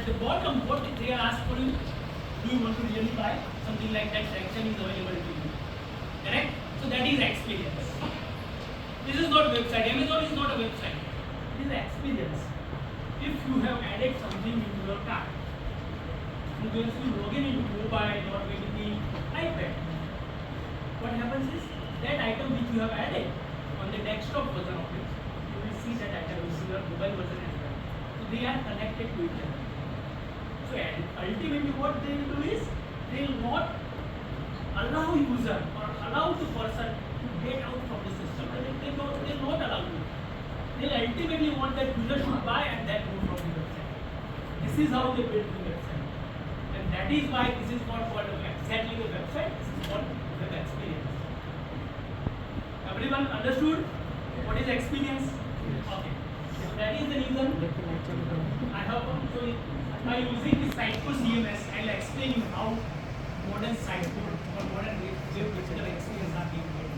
the bottom, what they ask for you, do you want to really buy something like that section is available to you, correct? So that is experience. This is not website. Amazon is not a website. It is experience. If you have added something into your cart, you can log in into mobile or maybe the iPad. What happens is that item which you have added on the desktop version of it, you will see that item is your mobile version as well. So they are connected to each other. So ultimately what they will do is they will not allow user or allow the person to get out from the system. They will not allow you. They will ultimately want that user should buy and then move from the website. This is how they build the website. And that is why this is not called exactly a website, this is called web experience. Everyone understood what is experience? Okay. So that is the reason I have so by using the Sitecore CMS, I will explain you how modern Sitecore or modern web digital experience are being built.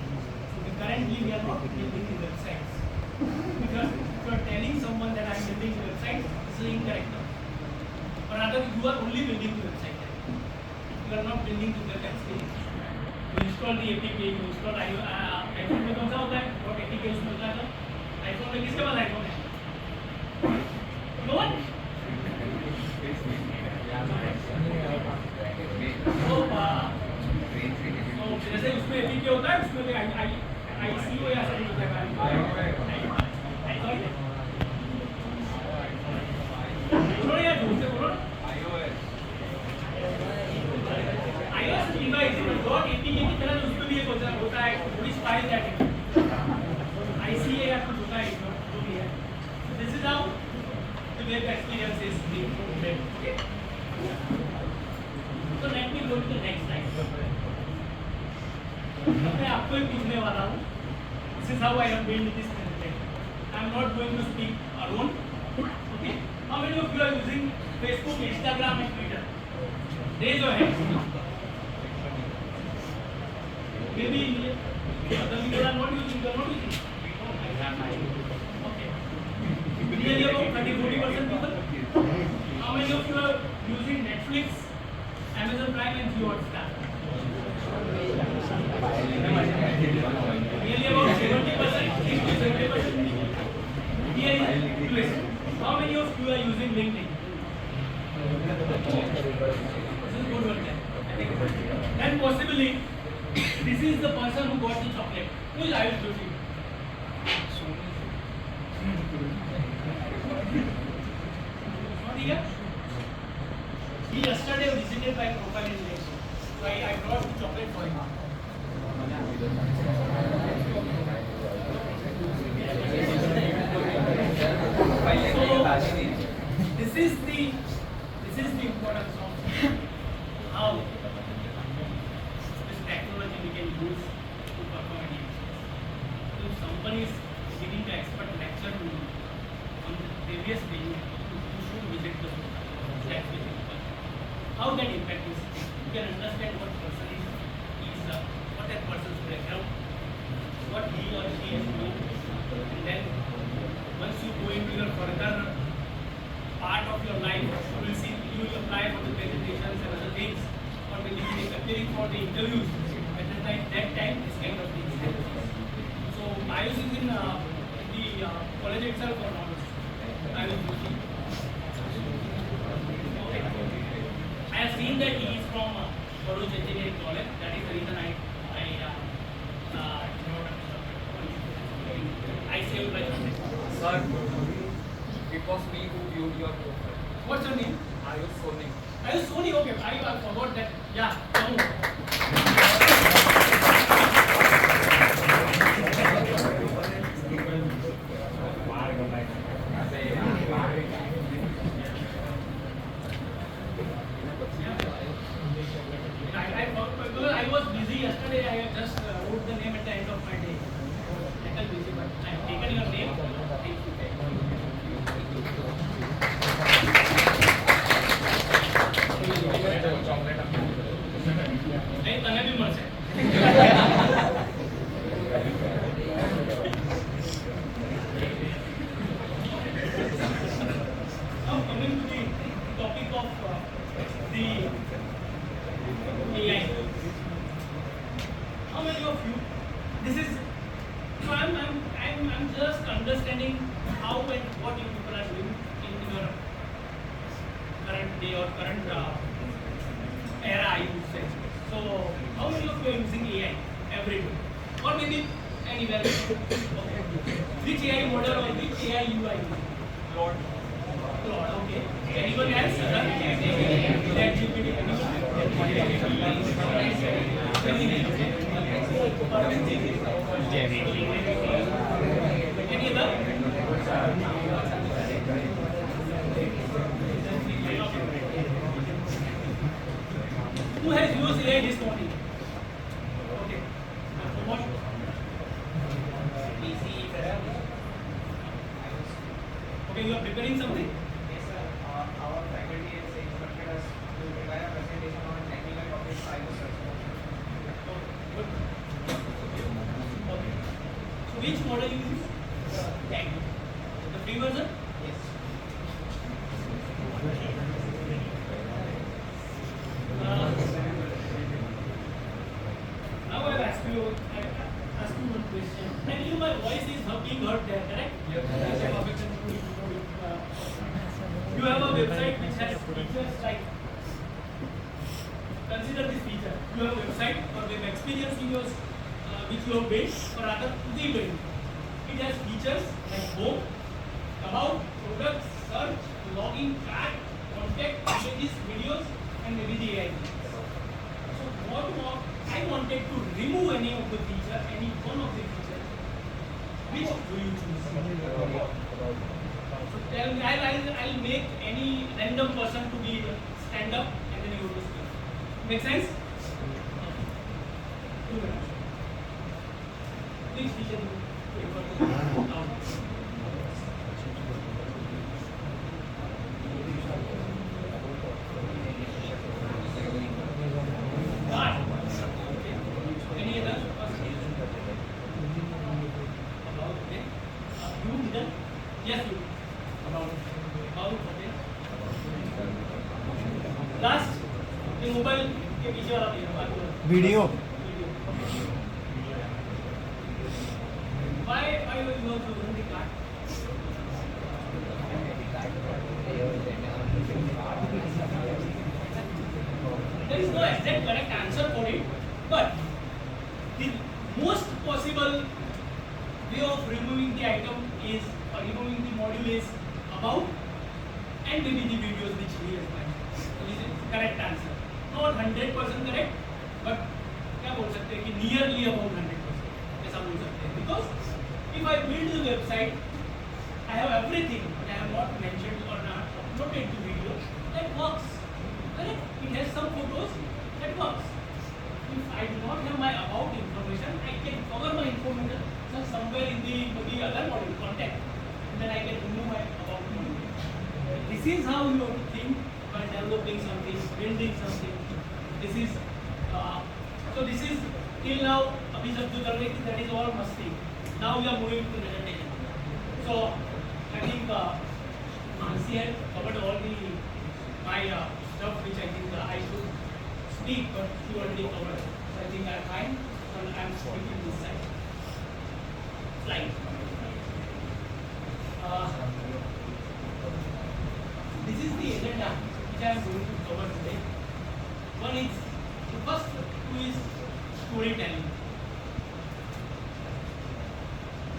So currently we are not building the websites. Because if you are telling someone that I am building the website, this is incorrect. Or rather, you are only building the website. You are not building the web experience. You install the APK, you install iPhone में कौन सा होता है? What APK install करता है? iPhone में किसके पास iPhone है? No one? तो जैसे उसमें APK होता है, उसमें ICO या ऐसा होता है। बोलो यार जोर से बोलो। iOS device dot APK की तरह उसमें भी एक होता है which file that ICA या कुछ होता है जो भी है. So this is how the web experience is being built. Okay. So let me go to the next slide. मैं आपको ही पूछने वाला हूँ. This is how I have built this presentation. I am not going to speak alone. Okay. How many of you are using Facebook, Instagram and Twitter? Raise your hand. Maybe other people are not using, they are not using. Okay. Nearly about 30-40% people. How many of you are using Netflix, Amazon Prime and Jio Hotstar? Nearly about 70%, 60-70%. Here is US. How many of you are using LinkedIn? This is good one. And possibly this is the person who got the chocolate. Who is Ayush Joshi? Not here? He yesterday visited my profile in LinkedIn. So I brought the chocolate for him. So this is the importance of how this technology we can use to perform it. So if somebody is giving the expert lecture to you on the previous day, you should visit the that visit. How that impact is, you can understand what person is what that person's background, what he or she is doing, and then once you go into your further part of your life, you will see you will apply for the presentations and other things, or when you are appearing for the interviews. At that time, this kind of things happen. So Ayush is in the college itself or not? Ayush Joshi. Okay. I have seen that he is from Bharuch Engineering College. That is the reason I saved my time. Sir, it was me who viewed your profile. What's your name? Ayush Soni. Ayush Soni. Okay, I forgot that. Yeah. I was busy yesterday. I just wrote the name at the end of my day. I was busy, but I have taken your name. Thank you. તને બી મળશે of the AI. How many of you? This is so I'm just understanding how and what you people are doing in your current day or current era, I would say. So how many of you are using AI every day, or maybe anywhere? Okay. Which AI model or which AI you are using? Lord. Claude, okay. Anyone else? ChatGPT, any other? Who has used AI this morning? Okay. What? Okay, you are preparing something? Yes, sir. Our faculty has instructed us to prepare a presentation on technical topics. I was searching. Good. Okay. So which model you use? Tag. The free version? Yes. Now I will ask you one question. I believe my voice is being heard there, correct? Yes. You have a website which has features like, consider this feature. You have a website or web experience in yours which you have built or rather rebuilt. It has features like home, about, products, search, login, chat, contact, images, videos, and maybe the AI. So what I wanted to remove any of the feature, any one of the features. Which do you choose? So tell me, I'll make any random person to be stand up and then you will speak. Make sense? 2 minutes. Which feature do you prefer to out? Card. Okay. Any other person? About, okay. You didn't? Yes, you. About, okay. Last, ये mobile के पीछे वाला भैया बात करो। Video Why you have chosen the card? There is no exact correct answer for it, but the most possible way of removing the item is, or removing the module is about, and maybe the videos which he has mentioned. So this is correct answer. Not 100% correct, but क्या बोल सकते हैं कि nearly about 100%. ऐसा बोल सकते हैं. Because if I build the website, I have everything, but I have not mentioned or not uploaded the video that works. Correct? It has some photos that works. If I do not have my about information, I can cover my information somewhere in the other module contact, and then I can remove my about module. This is how you have to think while developing something, building something. This is so this is till now अभी जब जो चल रही थी, that is all मस्ती. Now we are moving to presentation. So I think Mansi had covered all the my stuff which I think I should speak, but she already covered. So I think I'm fine. And I'm speaking this side. Slide. This is the agenda which I am going to cover today. One is, the first two is storytelling.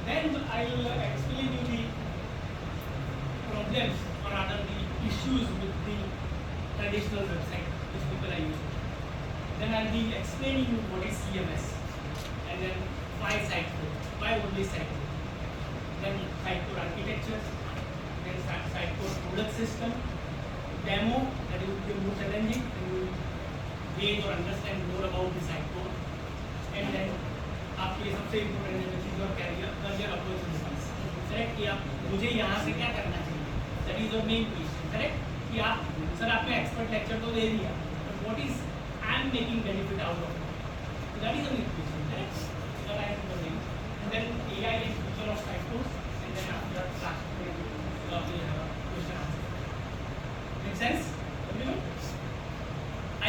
Then I will explain you the problems or rather the issues with the traditional website which people are using. Then I will be explaining you what is CMS, and then why site code, why only site code. Then site code architecture, then site code product system, demo that will be more challenging and you will gauge or understand more about the site code, and then आपके सबसे important है which is your career approach in business. Correct कि आप मुझे यहाँ से क्या करना चाहिए, that is your main question. Correct कि आप सर आपने एक्सपर्ट लेक्चर तो दे दिया, but what is I am making benefit out of it, that is the main question. Correct that I am covering, and then AI and future of site codes, and then after class we have a question answer. Make sense?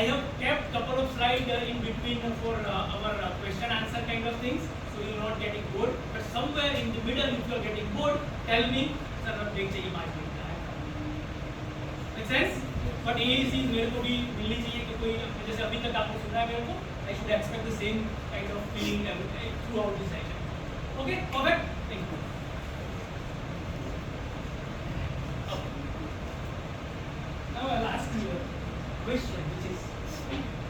I have kept couple of slides in between for our question answer kind of things, so you are not getting bored. But somewhere in the middle, if you are getting bored, tell me, sir, अब break चाहिए 5 minute का. Make sense? But ये चीज़ मेरे को भी मिलनी चाहिए कि कोई जैसे अभी तक आपको सुना है मेरे को, I should expect the same kind of feeling throughout the session. Okay, perfect. Thank you. Now I'll ask you a question, which is,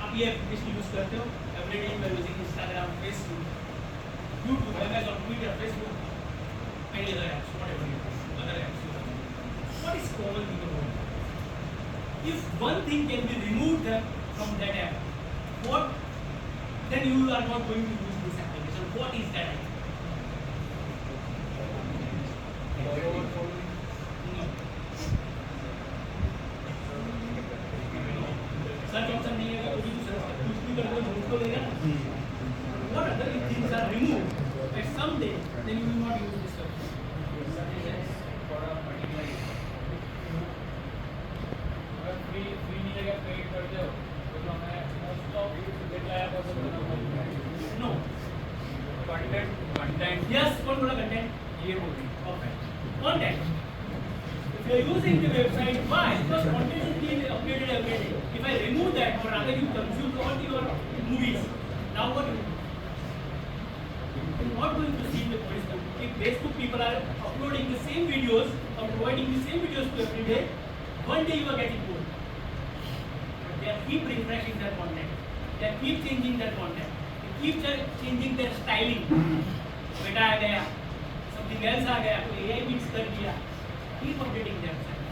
आप ये application use करते हो? Every day you are using Instagram, Facebook, YouTube, Amazon, Twitter, Facebook, any other apps, whatever it is, other apps you have. What is common thing about it? If one thing can be removed from that app, what? Then you are not going to use this application. What is that? No. Search option नहीं है, कोई भी search कुछ भी कर दो, ढूंढ तो लेगा ना. What other things are removed? At some day, then you will not use this search. For a particular अगर फ्री नहीं लगा पेड कर दो तो हमें मोस्ट ऑफ डेटा ऐप और सब No. कंटेंट Yes, कौन बोला content? ये हो गई Perfect. Content. If you are using the website, why? Because content is being updated every day. If I remove that, or rather you consume all your movies, now what do you do? You're not going to see the Facebook. If Facebook people are uploading the same videos or providing the same videos to every day, one day you are getting bored. But they are keep refreshing their content. They are keep changing their content. They keep changing their styling. बेटा आ गया, something else आ गया, कोई AI mix कर दिया. Keep updating themselves.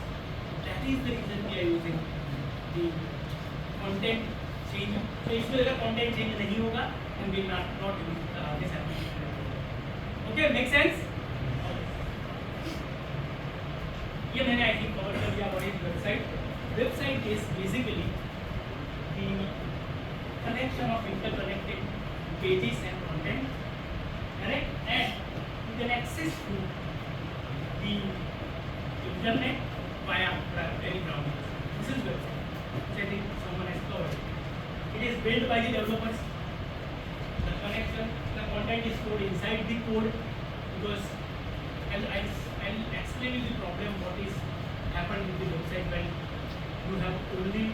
That is the reason we are using the content change. So इसमें अगर content change नहीं होगा, then we will not use this application. Okay, make sense? ये मैंने I think cover कर दिया. What is website? Website is basically the connection of interconnected pages and content. Correct? And you can access to the internet via any browser. This is website, which I think someone has covered. It is built by the developers. The connection, the content is stored inside the code, because I'll explain you the problem what is happened with the website when you have only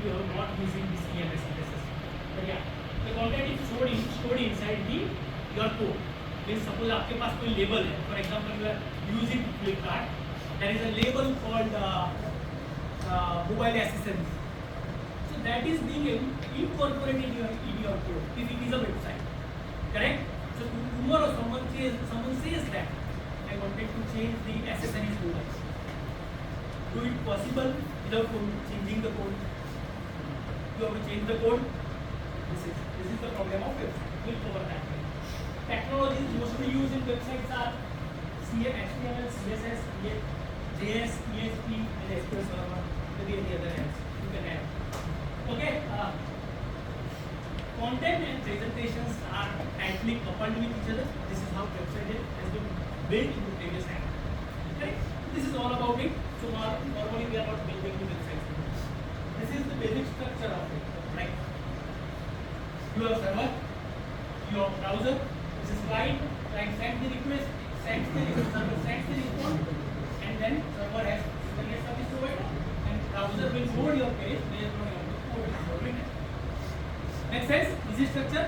you are not using the CMS in the system. But yeah, the content is stored inside the your code. Means suppose आपके पास कोई label है, for example you are using Flipkart, there is a label called mobile accessories. So that is being incorporated in your code. If it is a website, correct? So tomorrow someone says that I wanted to change the accessories label. Do it possible without changing the code? You have to change the code. This is the problem of website. We'll cover that. Technologies mostly used in websites are HTML, CSS, JS, PHP, and SQL Server. Maybe any other apps you can add. Okay. Content and presentations are tightly coupled with each other. This is how website has been built in the previous app. Okay. This is all about it. So normally we are not building the websites. This is the basic structure of it. Right. You have server, your browser. This is client sends the request, server sends the response, and then server has internet service provider, and browser will load your page based on your code. Make sense? Is this structure?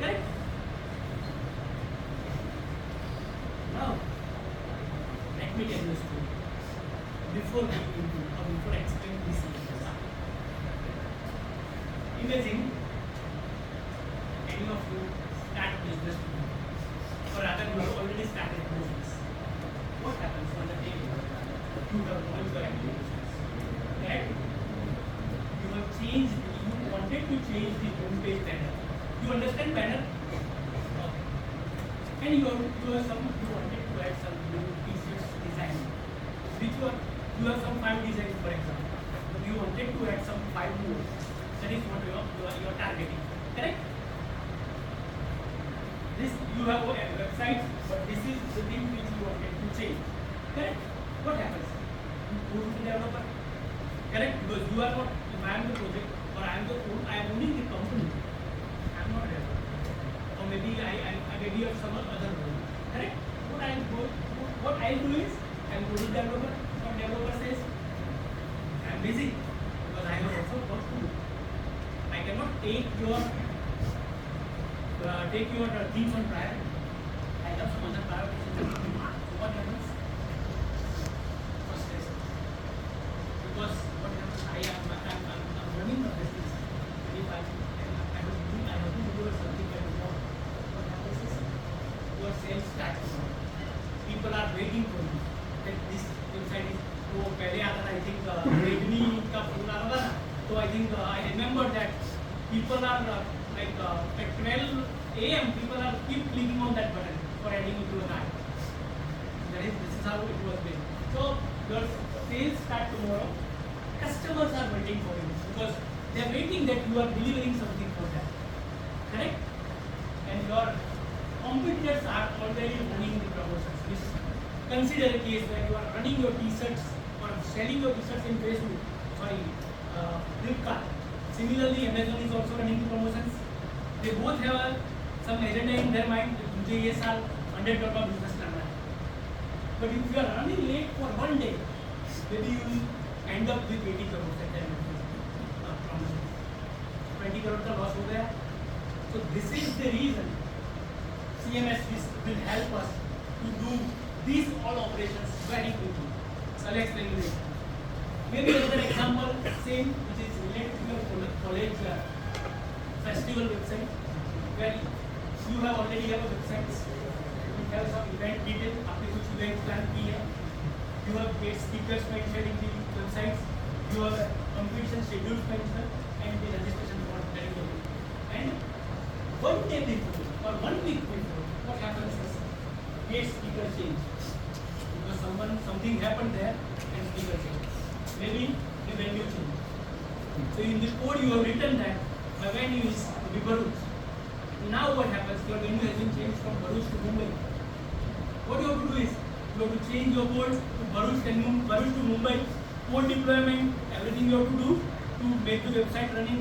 Correct? Now, let me tell you a story. Before explaining this, imagine any of you start business today, or rather you have already started business. What happens on the day you have launched your business? Correct? You have changed. You wanted to change the homepage banner. You understand banner? Okay. And you wanted to add some new t-shirts design. Which one? You have some 5 designs, for example. You wanted to add some 5 more. That is what you are targeting. Correct? This you have a website, but this is the thing which you wanted to change. Correct? What happens? You go to the developer. Correct? Because you are not, if I am the project or I am owning the company, I am not developer. Or maybe I may be of some other role. Correct? What I do is I am going developer. What developer says, I am busy because I have also work to do. I cannot take your things on priority. I have some other priorities. So what happens? Frustration. Because what happens? I'm running a business. And if I have to do something that is wrong, what happens is your sales start to grow. People are waiting for you. That this website is. तो पहले आता था I think Redmi का phone आता था ना. So I think I remember that people are like at 12 a.m. people are keep clicking on that button for adding it to a cart. This is how it was been. So your sales start tomorrow. Customers are waiting for you because they are waiting that you are delivering something for them. Correct? And your competitors are already running the promotions. Consider a case where you are running your t-shirts or selling your t-shirts in Facebook. Sorry, Flipkart. Similarly, Amazon is also running the promotions. They both have some agenda in their mind. मुझे ये साल 100 crore का business करना है. But if you are running late for one day, maybe you will end up with 80 crore at the end of the promotion. 20 crore का loss हो गया. So this is the reason CMS will help us to do these all operations very quickly. So I'll explain you this. Maybe another example, same, which is related to your college festival website, where you have already have a website. You have some event detail, आपने कुछ event plan की है. You have guest speakers mentioned in the websites. You have competition schedules mentioned and the registration for that is okay. And one day before or 1 week before, what happens is guest speaker change because something happened there and speaker change. Maybe the venue change. So in the code you have written that my venue is to be Bharuch. Now what happens? Your venue has been changed from Bharuch to Mumbai. What you have to do is you have to change your code to Bharuch and Bharuch to Mumbai. Code deployment, everything you have to do to make the website running.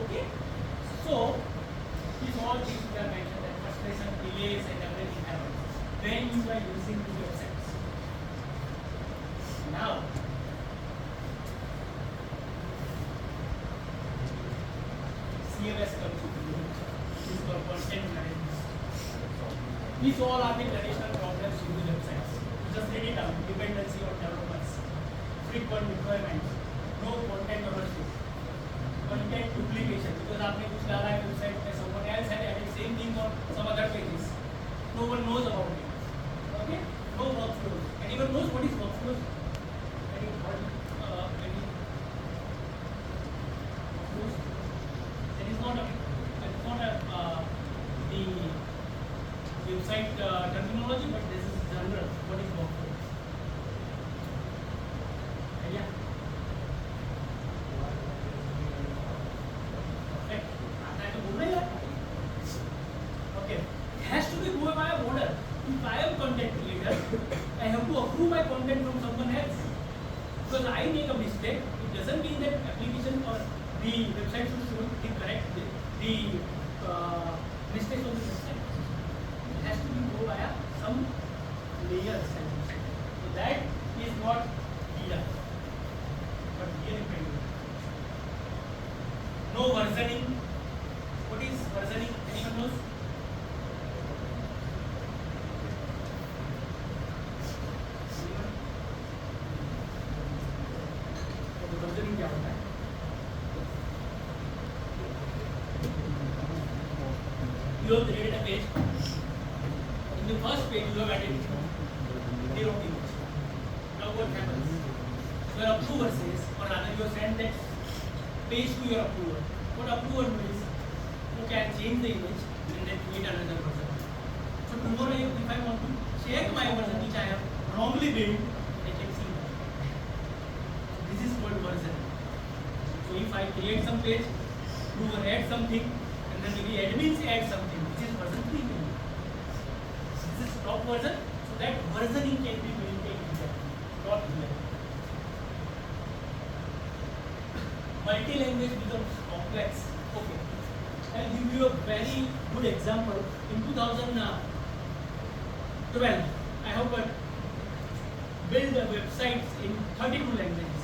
Okay. So these all things we are mentioned that frustration, delays, and everything happens when you are using the websites. Now. CMS comes into the picture. This is called content management. These all are the traditional problems in the websites. Just read it out. Dependency on developers, frequent deployments, no content ownership, content duplication. Because आपने कुछ डाला है website में, someone else had added same thing on some other pages. No one knows about it. Okay? No workflows. Anyone knows what is workflows? Any workflows? It's not the website terminology, but this is general. What is workflow? Idea? Okay. आता है तो बोलना यार. Okay. It has to be go by a order. If I am content creator, I have to approve my content from someone else. Because I make a mistake, it doesn't mean that application or the website should show the correct the mistakes on the website. It has to be go via some layers. So that is what here. But here you can do. No versioning. What is versioning? Anyone knows? Versioning क्या होता है? You have created a page. In the first page, you have added zero image. Now what happens? Your approver says, or rather, you have sent that page to your approver. What approver does? You can change the image and then create another version. So tomorrow, if I want to check my version which I have wrongly built, I can see that. This is called version. So if I create some page, approver add something, and then maybe admins add something, which is version 3. This is top version, so that versioning can be maintained here, not here. multi-language becomes complex. Okay, I'll give you a very good example. In 2012, I have built a website in 32 languages.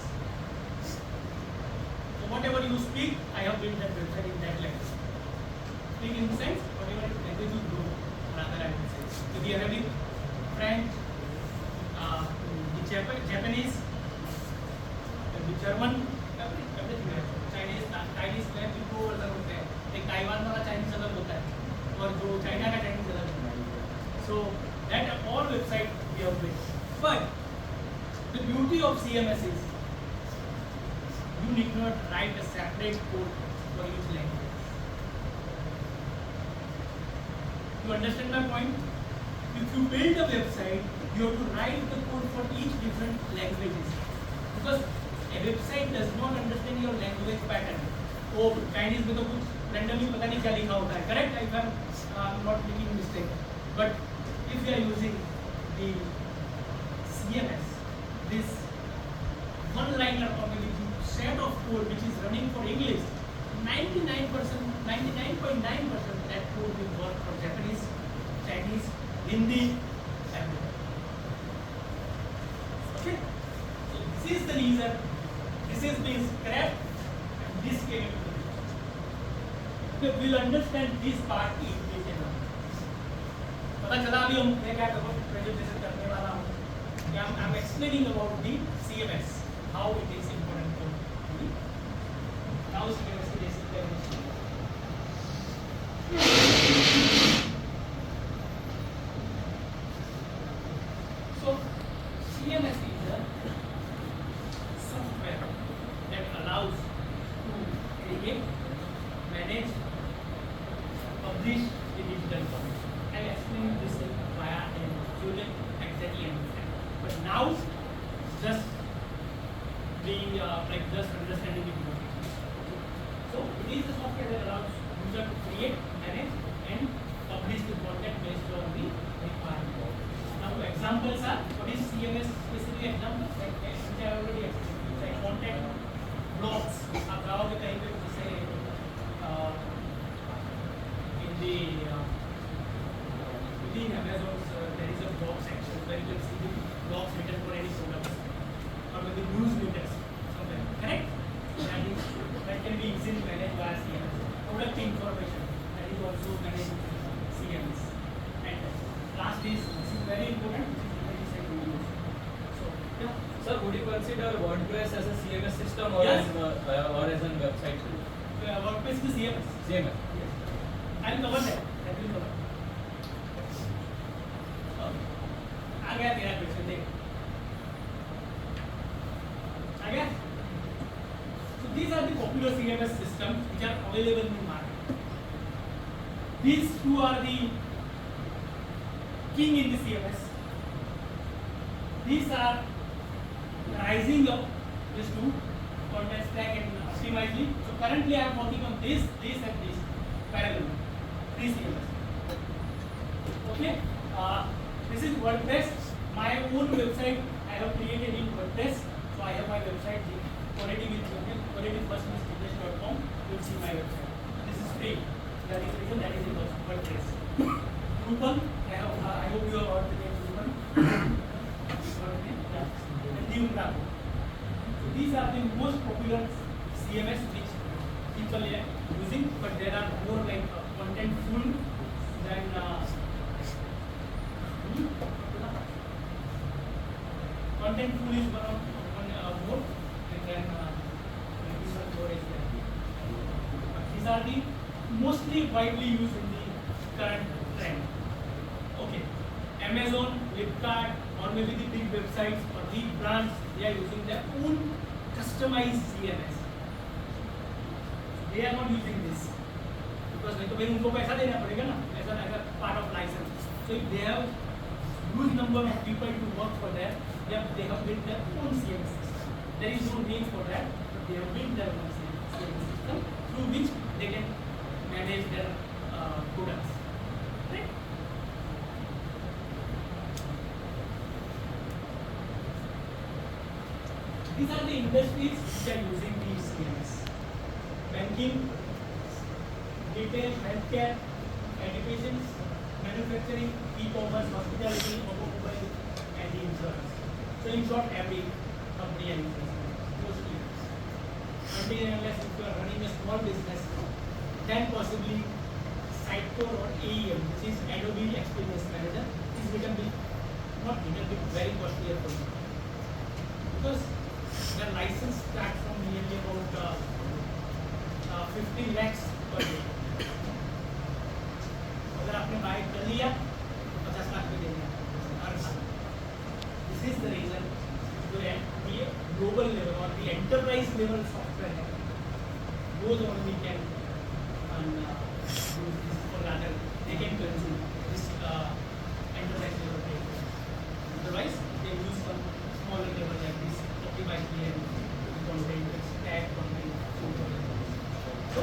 So whatever you speak, I have built that website in that language. Speak in the sense, whatever language you know, rather I would say. So the Arabic, French, the Japanese, the German, everything. Chinese में भी दो version होते हैं. एक Taiwan वाला Chinese अलग होता है और जो चाइना का चाइनीज अलग होता है. So that all website we have built. But the beauty of CMS is you need not write a separate code for each language. You understand my point? If you build a website, you have to write the code for each different languages because a website does not understand your language pattern. वो Chinese में तो कुछ randomly पता नहीं क्या लिखा होता है. Correct? If I'm not making mistake. But if you are using the CMS, this one-liner or maybe set of code which is running for English, 99.9% that code will work for Japanese, Chinese, Hindi, everything. Okay? So this is the reason this is being scrapped and this came into the picture. Okay, we'll understand this part in detail. पता चला अभी हम मैं क्या presentation करने वाला हूँ कि I'm explaining about the CMS, how it is important for me. Now CMS की basic definition. So CMS is a software that allows to create, manage, publish the digital content. I'll explain this via a student exactly understand. But now just being just understanding it more. So it is a software that allows user to create, manage, and publish the content based on the requirement. Now examples are what is CMS specific examples like which I already explained. Like content blocks. आप जाओगे कहीं पे जैसे in Amazon there is a blog section where you can see the blogs written for any products or maybe newsletters somewhere. Correct? That can be easily managed by CMS. Product information that is also managed by CMS. And last is this is very important. This is videos. So yeah. Sir, would you consider WordPress as a CMS system or Yes. as a website? WordPress is CMS. CMS. Yes. I'll cover that. That will cover. आ गया तेरा question देख. आ गया? So these are the popular CMS systems which are available in the market. These two are the king in the CMS. These are rising up these two, Content Stack and Optimizely. So currently I am working on this and this parallel. This CMS. Okay. This is WordPress. My own website I have created in WordPress. So I have my website already with firstmisfitness.com. You will see my website. This is free. That is reason that is in WordPress. Drupal. I hope you have heard the name Drupal. And Newgrapo. So these are the most popular CMS which people are using, but there are more like Contentful than Contentful is one more, and then maybe some more is there. These are the mostly widely used in the current trend. Okay, Amazon, Flipkart, or maybe the big websites or big brands, they are using their own customized CMS. They are not using this because नहीं तो भाई उनको पैसा देना पड़ेगा ना, ऐसा part of license. So if they have huge number of people to work for that, they have built their own CMS system. There is no name for that, but they have built their own CMS system through which they can manage their products. Right? These are the industries which are using these CMS. banking, retail, healthcare, education, manufacturing, e-commerce, hospitality, automobile, and insurance. So in short, every company and business, mostly. Until and unless if you are running a small business, then possibly Sitecore or AEM, which is Adobe Experience Manager, is little bit, not little bit, very costlier for you. Because the license starts from nearly about 15 lakhs per year. अगर आपने bye कर लिया तो 50 लाख पे देंगे हर साल. This is the reason जो है ये global level और the enterprise level software है, those only can use this, or rather they can consume this enterprise level data. Otherwise they use some smaller level like this optimized VM content, stack content. So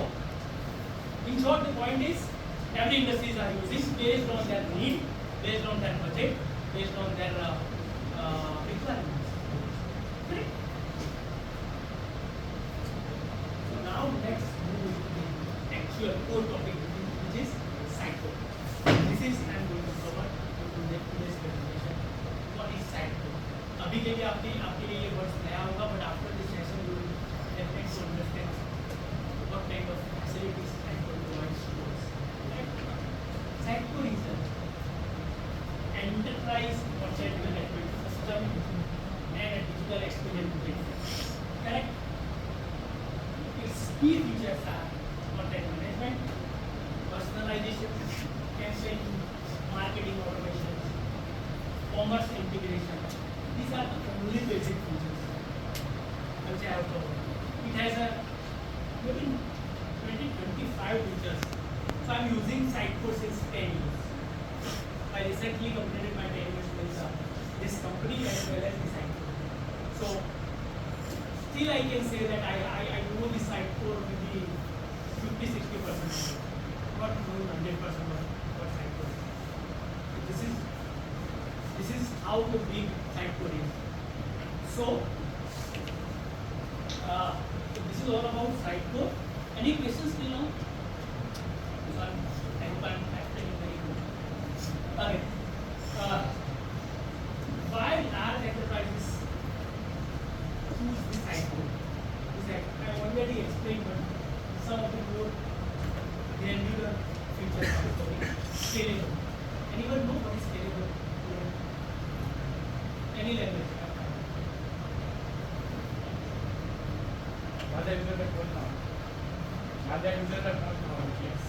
in short, the point is every industries are using based on their need, based on their budget, based on their requirements. Correct? So now let's move to the actual core topic, which is Sitecore. This is I am going to cover in today's presentation. What is Sitecore? अभी के लिए आपके लिए ये words नया होगा, but after this session you will definitely understand what kind of facilities Sitecore provides to us. Sitecore is an enterprise or technical network system and a digital experience platform. Correct? Its key features are content management, personalization, campaign, marketing automation, commerce integration. These are the only basic features which I have covered. It has a maybe 20-25 features. So I am using Sitecore since 10 years. I recently completed my 10 years with this company as well as the Sitecore. So still I can say that I know the Sitecore maybe 50-60%, not knowing 100% what Sitecore is. This is how the big Sitecore is. So this is all about Sitecore. Any questions till now? I hope I'm explaining very good. Okay. Why large enterprises choose this Sitecore? I already explained, but some of the more granular features are scalable. Anyone know what is scalable? Any language? Yes.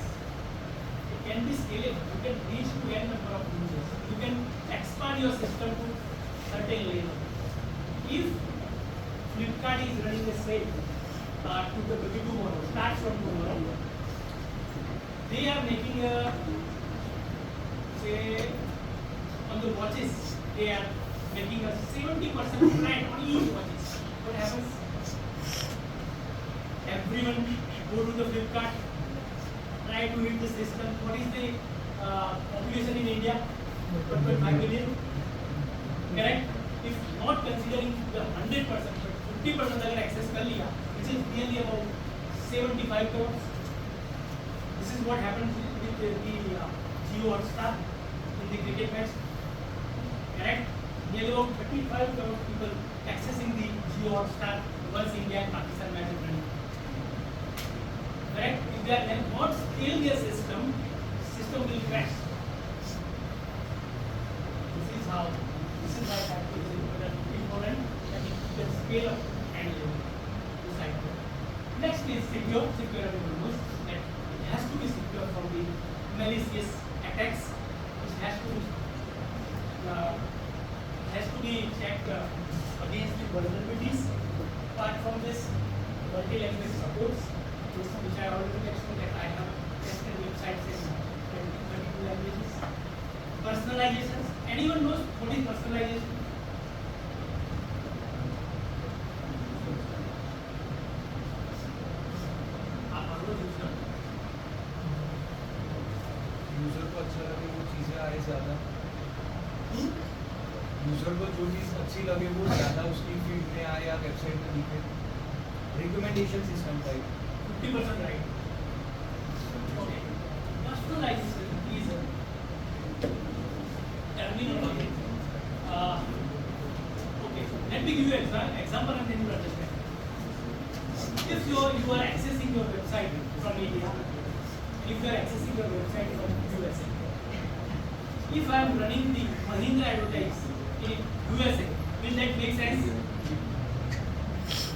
It can be scalable. You can reach to n number of users. You can expand your system to certain level. If Flipkart is running a sale to the tomorrow, start from tomorrow, they are making a, say, on the watches, they are making a 70% trend on each watches. What happens? Everyone go to the Flipkart, try to hit the system. What is the population in India? 1.5 million. Correct? If not considering the 100%, but 50% अगर access कर लिया, which is nearly about 75 crores. This is what happens with the Jio Hotstar in the cricket match. Correct? Nearly about 35 crore people accessing the Jio Hotstar once India and Pakistan match is running. Correct? If they are not scale their system will crash. This is why Sitecore is important that it can scale up and live to Sitecore. Next is secure. Secure everyone knows that it has to be secure from the malicious attacks. It has to be checked against the vulnerabilities. Apart from this, multi-language supports, which I already explained that I have tested websites in 22 languages. Personalizations. Anyone knows what is personalization? User को अच्छा लगे वो चीज़ें आए ज़्यादा. User को जो चीज़ अच्छी लगे वो ज़्यादा उसकी फीड में आए या वेबसाइट में दिखे. Recommendation system type. 50% right. Okay. Personalization is terminology. Okay. Let me give you an example and then you understand. If you are accessing your website from India, if you are accessing your website from USA, if I am running the Mahindra advertise in USA, will that make sense?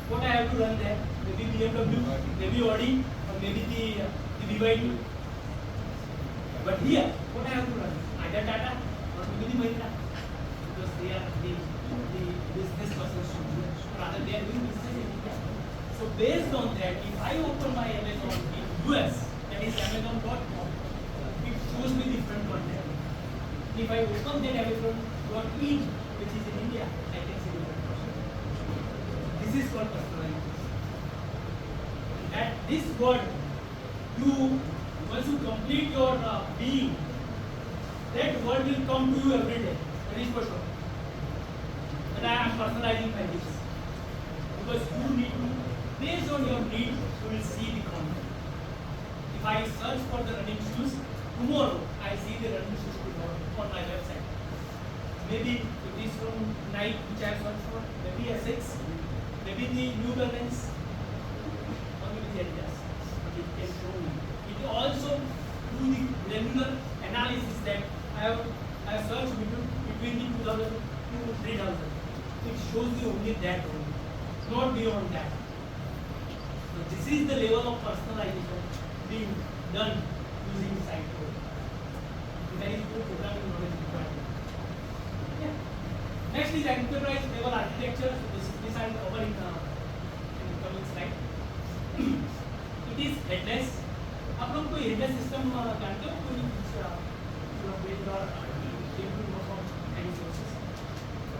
What I have to run there? Maybe BMW, maybe Audi, or maybe the BYD. But here, what I have to run? Either Tata or maybe the Mahindra, because they are the business persons, rather they are doing business in India. So based on that, if I open my Amazon in US, that is Amazon.com, it shows me different content. If I open that Amazon.in, which is in India, I can see different content. This is called personalization. That this word, once you complete your being, that word will come to you every day. That is for sure. And I am personalizing my needs. Because you need to, based on your need, you will see the content. If I search for the running shoes, tomorrow I see the running shoes tomorrow on my website. Maybe it is from Nike which I have searched for, maybe Essex, maybe the New Balance, or maybe the Adidas. But it can show me. It also do the granular analysis that I have searched between the 2000 to 3000. It shows you only that only, not beyond that. So this is the level of personalization being done using site code. There is no programming knowledge required. Yeah. Next is enterprise level architecture. So this I will cover in the coming slide. It is headless. आप लोग कोई headless system जानते हो कोई based or able to work on any sources?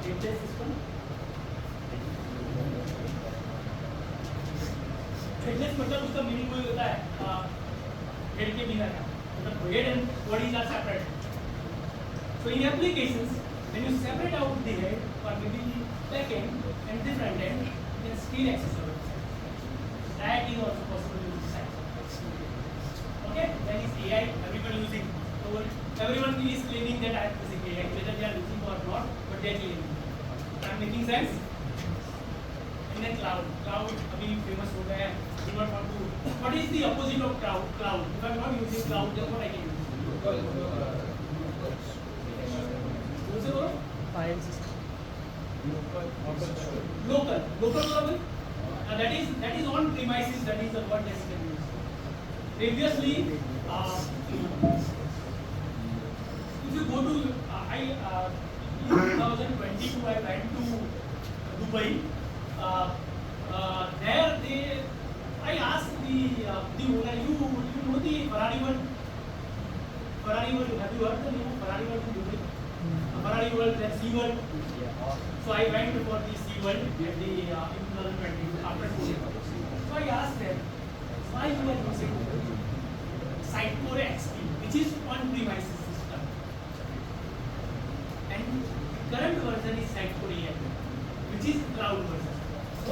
Headless system. Headless मतलब उसका meaning कोई होता है head के बिना का मतलब head and bodies are separate. So in applications, when you separate out the head or maybe the back end and the front end, you can still access your website. That is also possible in this site. Okay, that is AI. Everyone using. So everyone is claiming that I am using AI, whether they are using or not, but they are claiming. I am making sense. And then cloud. Cloud अभी famous हो गया है. Do not want to. What is the opposite of cloud? Cloud. If I am not using cloud, then what I can use? File system. Local problem. That is on premises. That is the word that you can use. Previously, if you go to in 2022, I went to Dubai. There I asked the owner, you know the Ferrari World? Ferrari World, have you heard the name of Ferrari World in Dubai? Ferrari World, then Sea World. So I went for the Sea World in 2020 after 4 years. So I asked them, why you are using Sitecore XP, which is on-premises system, and current version is Sitecore EM, which is cloud version. So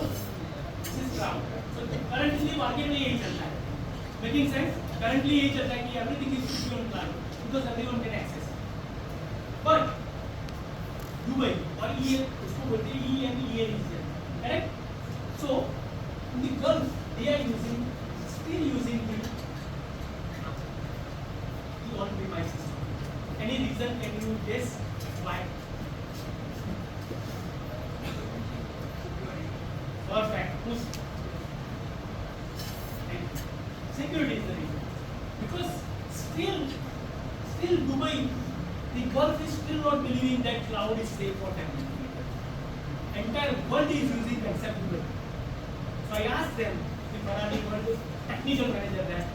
this is cloud. So currently market में यही चलता है. Making sense? Currently यही चलता है कि everything is to be on cloud because everyone can access. But Dubai or EM, उसको बोलते हैं EMEA region, correct? So in the Gulf, they are still using the on-premises. Any reason? Can you guess why? Perfect. Security is the reason. Because still Dubai, the Gulf is still not believing that cloud is safe for them. Entire world is using except Dubai. So I asked them, the Ferrari World technical manager, that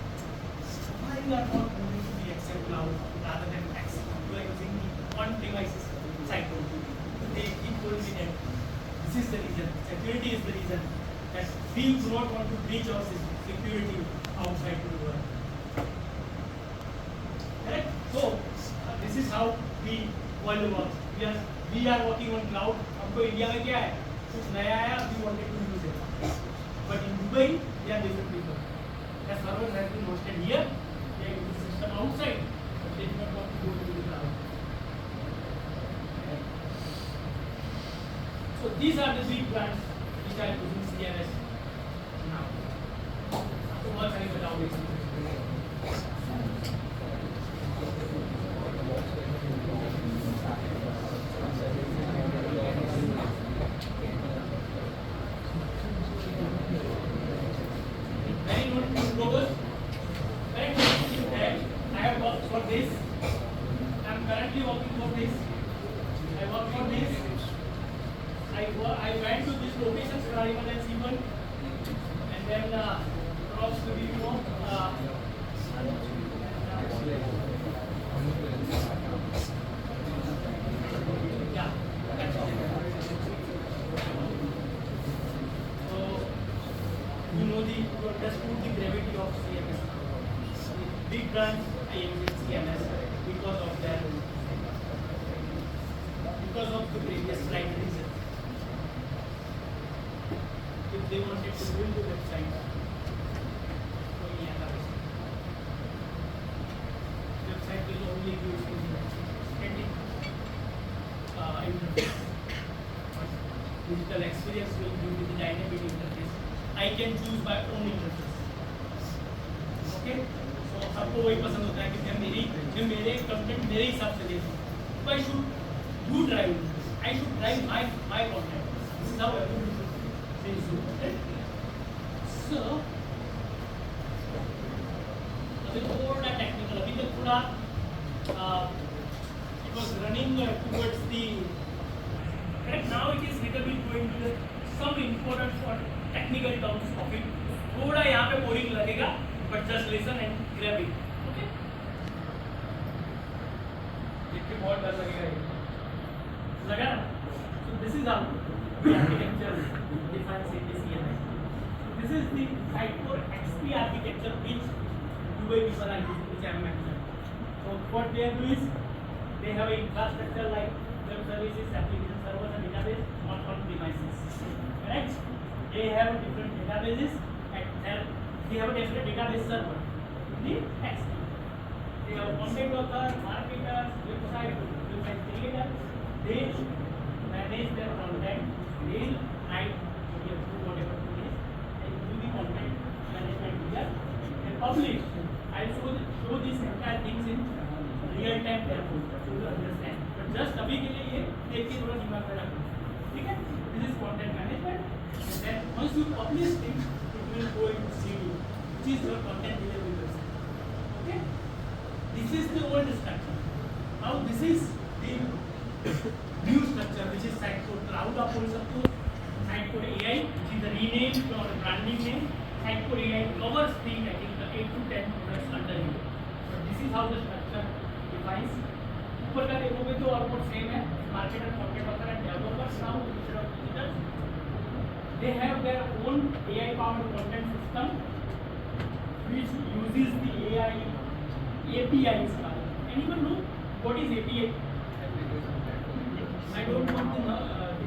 why you are not moving to the accept cloud rather than accept? You are using the on-premises site code. He told me that this is the reason. Security is the reason that we do not want to breach our security outside the world. Correct? So this is how we world works. We are working on cloud. हमको India में क्या है? कुछ नया आया, we wanted to use it. But in Dubai, they are different people. server has been hosted here. They use the system outside, but they do not want to go to the cloud. So these are the big brands which are using CMS now. तो बहुत सारी बताओगे I went to this location, Srariman and Sivan, and then props to be yeah. So you know you understood the gravity of CMS. Big brands are using CMS because of their the previous slide reason. If they wanted to build the website, तो ये आता है. Website will only be used in static interface. Digital experience will be with the dynamic interface. I can choose my own interface. Okay? So सबको वही पसंद होता है कि मैं मेरे कंटेंट मेरे हिसाब से देखूँ. So I should you drive. I should drive my content. This is how everyone should. So, अभी थोड़ा technical, अभी तक थोड़ा it was running towards the correct. Now it is little bit going to some important for technical terms of it. थोड़ा यहाँ पे boring लगेगा, but just listen and grab it. Okay? इसके बहुत डर लगेगा ये. लगा? So this is how the architecture defines CMS. This is the Sitecore XP architecture which UI people are using, which I have mentioned. So what they do is they have an infrastructure like web services, application servers, and database on premises. Correct? They have different databases and they have a different database server. The XP. They have content author, marketers, website creators. They manage their content. They write whatever it is and do the content management here and publish. I'll show these entire things in real time therefore to understand. But just अभी के लिए ये देख के थोड़ा दिमाग में रखो. ठीक है? This is content management. And then once you publish things, it will go into CD, which is your content delivery website. Okay? This is the old structure. Now this is the new structure, which is Sitecore Cloud. आप बोल सकते हो Sitecore AI, which is the renamed or branding name. Sitecore AI covers the I think the 8 to 10 products under it. But this is how the structure defines. ऊपर का देखोगे तो almost same है. Marketer, content author, and developers now instead of visitors. They have their own AI-powered content system, which uses the AI APIs. Anyone know what is API? I don't want to know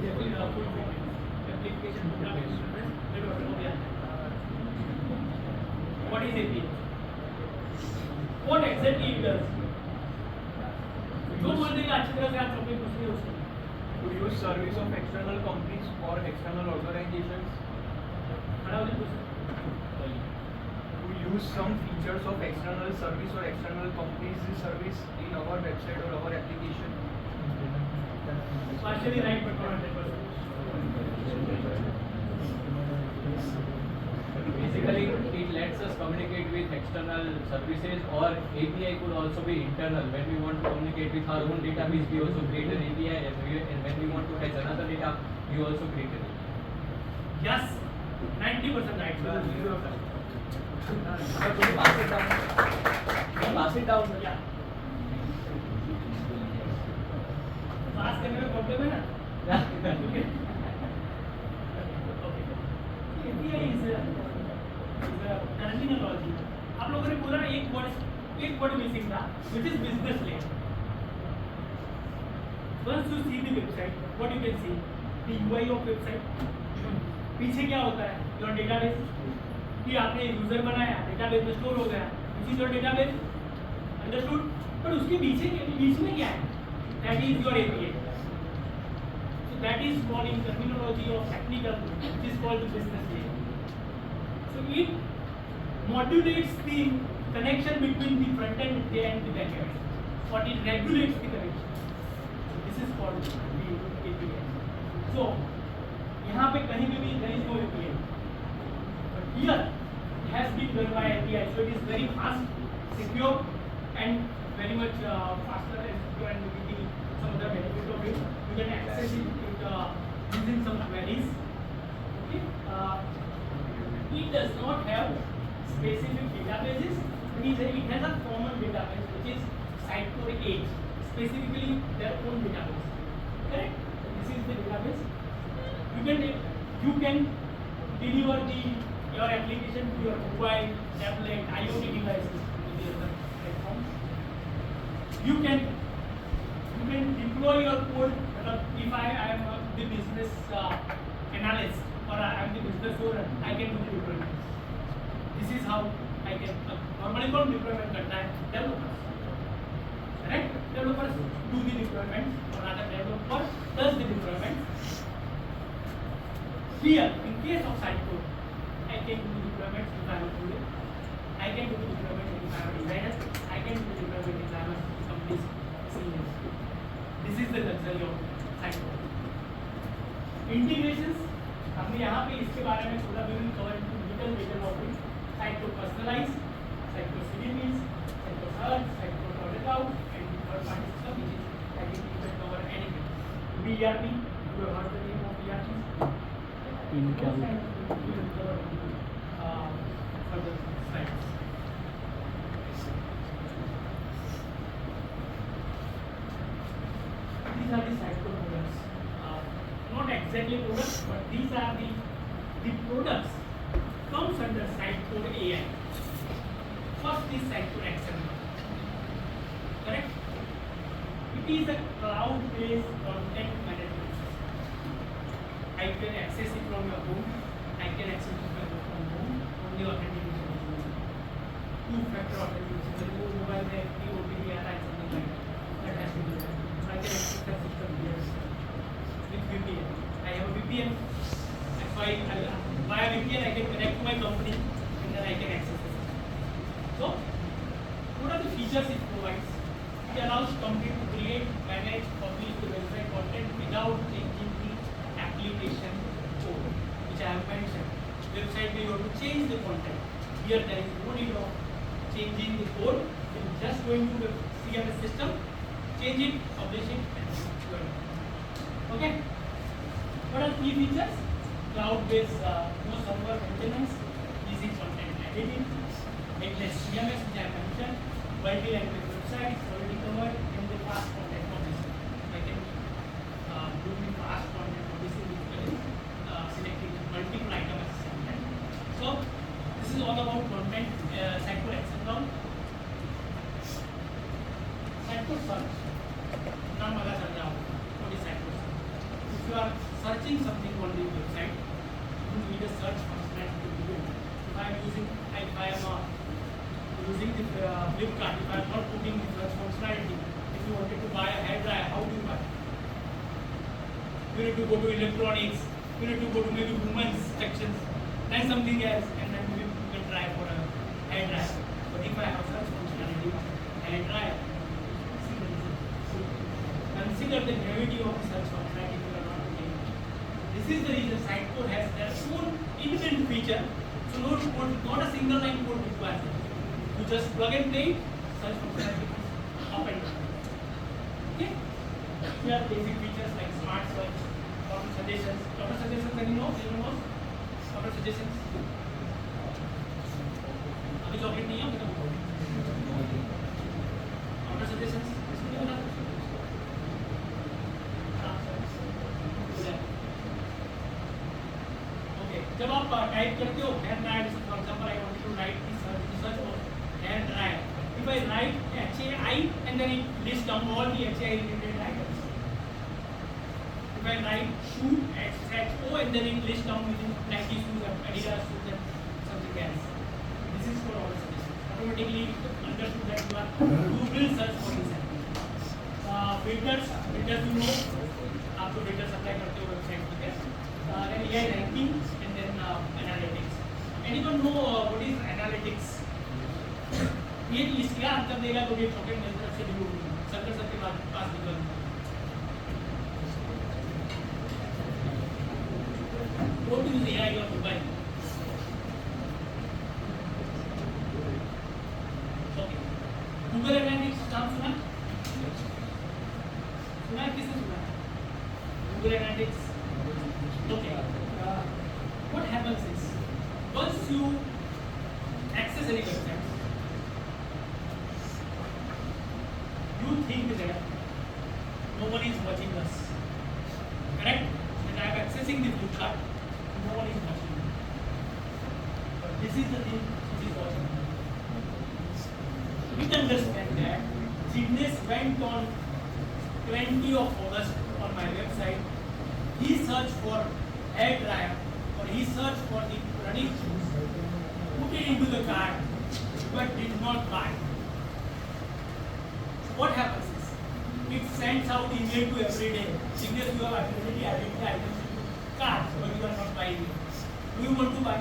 the full form. Application programming interface. What is API? What exactly it does? जो बोल देगा अच्छी तरह से आप सबके पूछ रहे हो उसको. To use service of external companies or external organizations. खड़ा हो जाओ. To use some features of external service or external companies service in our website or our application. Partially right, but not 100%. Basically, it lets us communicate with external services, or API could also be internal. When we want to communicate with our own database, we also create an API, and when we want to fetch another data, we also create an API. Yes, 90% right. Pass it down. Yeah. पास करने में problem है ना? Okay. API is a terminology. आप लोगों ने बोला एक word missing था, which is business layer. Once you see the website, what you can see, the UI of website. पीछे क्या होता है? Your database. कि आपने यूजर बनाया, डेटाबेस में स्टोर हो गया, this is your database, understood. पर उसके बीच में क्या है, that is your API. So that is called in terminology of technical, it is called business layer. So it modulates the connection between the front end and the back end, or it regulates the connection. So this is called the API. So यहाँ पे कहीं पे भी there is no API, but here it has been done by API. So it is very fast, secure, and very much faster and secure, and giving some other benefit of it. You can access it using some queries. Okay. It does not have specific databases. It has a common database which is Sitecore 8, specifically their own database. Correct? This is the database. You can deliver your application to your mobile, tablet, IoT devices to the other platform. You can deploy your code. If I am the business analyst or I am the business owner, I can do the deployment. This is how I can normally कौन deployment करता है, developers, correct? Developers do the deployment or rather developer does the deployment. Here, in case of Sitecore, I can do the deployment if I am a student. I can do the deployment if I am a designer. I can do the deployment if I am a company's senior. This is the luxury of Sitecore. Integrations, हमने यहाँ पे इसके बारे में थोड़ा भी cover detail of it. Sitecore personalize, Sitecore CDPs, Sitecore search, Sitecore product out, and third party system which is I can cover anything. ERP, you have heard the name of ERP. Further slides. These are the Sitecore products. Not exactly products, but these are the products comes under Sitecore AI. First is Sitecore XML. Correct? It is a cloud-based content management system. I can access it from your home. I can access it from home. Only authentication is used. Two-factor authentication. There is no mobile there, OTP, and something like that. That has to be done. I can access the system here with VPN. I have a VPN. That's why via VPN I can connect to my company and then I can access the system. So, what are the features it provides? It allows company to create, manage, publish the website content without changing the application code, which I have mentioned. Website where you have to change the content. Here there is no need of changing the code. You're just going to the CMS system, change it, publish it, and go ahead. Okay? What are key features? Cloud-based, no server maintenance, easy content editing, headless CMS which I mentioned, multi-language websites already covered, and the fast content publishing. I can do the fast content publishing with selecting multiple items at the same time. So this is all about content. Sitecore XML, Sitecore search. नाम पता चल रहा होगा. What is Sitecore search? If you are searching something on the website, you need a search functionality to do it. If I am using the Flipkart, if I am not putting the search functionality, if you wanted to buy a hair dryer, how do you buy? You need to go to electronics, you need to go to maybe women's sections, then something else, and then maybe you can try for a hair dryer. But if I have search functionality, hair dryer, consider the gravity of the search functionality if you are not doing it. This is the reason Sitecore has their own inbuilt feature, so no code, not a single line code required. You just plug and play, search functionality is up and running. Okay? Here are basic features like smart search, auto suggestions. Auto suggestions, anyone knows? Auto suggestions. अभी chocolate नहीं है अभी तक. Auto suggestions. जब आप type करते हो hair dryer, for example, I want to write the search for hair dryer. If I write HAI and then it lists down all the HAI related items. If I write shoe, SHO, and then it lists down within Nike shoes, Adidas shoes, and something Yes. This is for all services. Automatically understood that you are Google search for this app. Filters you know, आप तो filters apply करते हो website ठीक है. Then AI ranking and then analytics. Anyone know what is analytics? ये इसका answer देगा तो ये चॉकलेट मेरी तरफ से भी होगी. सर्कल सबके पास निकल. What is AI your mobile? Okay. Google Analytics नाम सुना? सुना है किसने सुना? Google Analytics. Okay. What happens is once you access any website, you think that no one is watching us. Correct? When I am accessing the Flipkart, no one is watching me. But this is the thing which is watching me. We understand that Jignesh went on 20 of August on my website. He searched for hair dryer or he searched for the running shoes, put it into the cart, but did not buy. What happens is, it sends out email to every day. Jignesh, you have already added the items to cart, but you are not buying it. Do you want to buy?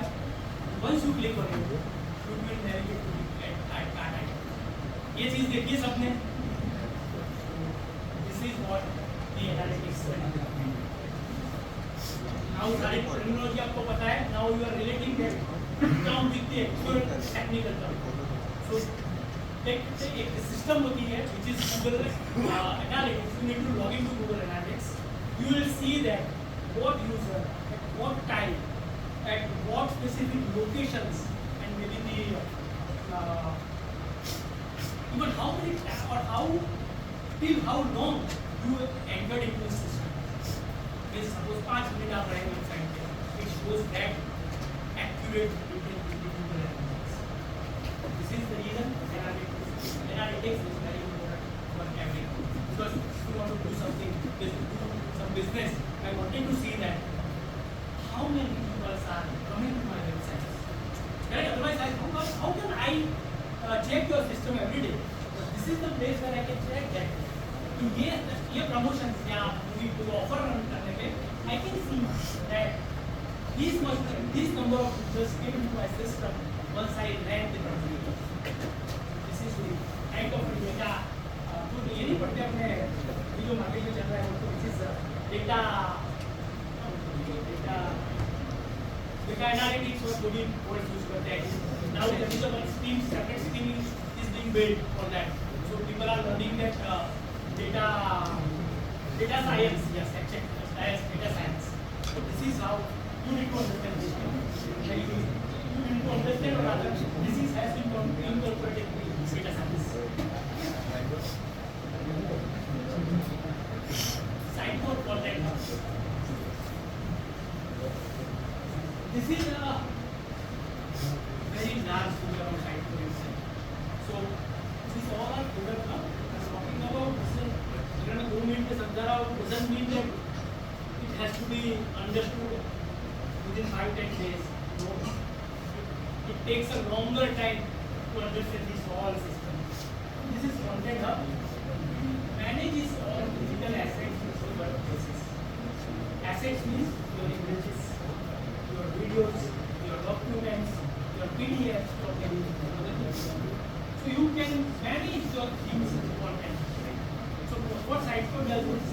Once you click on it, you will navigate to the cart item. ये चीज देखिए सबने. This is what the analytics is. Now सारी terminology आपको पता है. Now you are relating that term with the actual technical term. So एक system होती है which is Google Analytics. You need to log into Google Analytics. You will see that what user, at what time, at what specific locations, and maybe the even how many or how till how long you entered into the system. Means suppose 5 minutes आप रहे website पे, it shows that accurate detail in the Google Analytics. This is the reason analytics is very important for everyone. Because if you want to do something, some business, I wanted to see that how many people are coming to my website. Right? Otherwise, how can I check your system every day? But this is the place where I can check that. तो ये promotions या कोई offer run करने पे I can see that this number of users came into my system once I ran the promotion. This is the kind of data. तो ये नहीं पढ़ते अपने जो मार्केट में चल रहा है वो तो this is data analytics और जो भी कोर्स यूज करते हैं. Now there is a separate team is being built for that. So people are learning that data science, yes, data science. So this is how you need to understand this. You need to understand or rather this is has been incorporated in data science. Site code for that. This is a very large figure of site code itself. So these all are figures now. Talking about this, 2 minutes समझा रहा हूँ doesn't mean that it has to be understood within 5-10 days. No, it takes a longer time to understand this whole system. This is Content Hub. Manages all digital assets in several places. Assets means your images, your videos, your documents, your PDFs, your other things. So you can manage your things in content. So what Sitecode does is,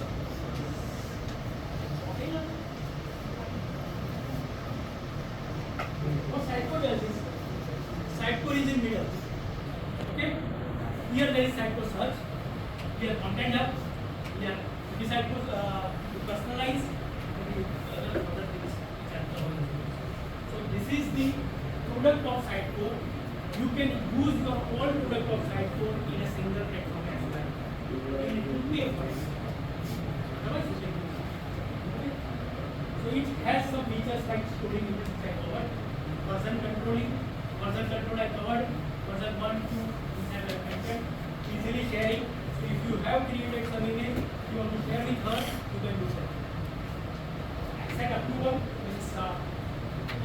okay, what Sitecode does is, Sitecode is in middle. Okay, here there is Sitecode search, here Content Hub, here this Sitecode to personalize, and the other things which are covered. So this is the product of Sitecode. You can use your whole product of Sitecode in a single platform as well. You need to pay for it. Otherwise, you can use it. Okay? So it has some features like storing images I covered, version control I covered, version 1, 2, which I have mentioned, easily sharing. So if you have created some image, you want to share with her, you can do that. Accept approval means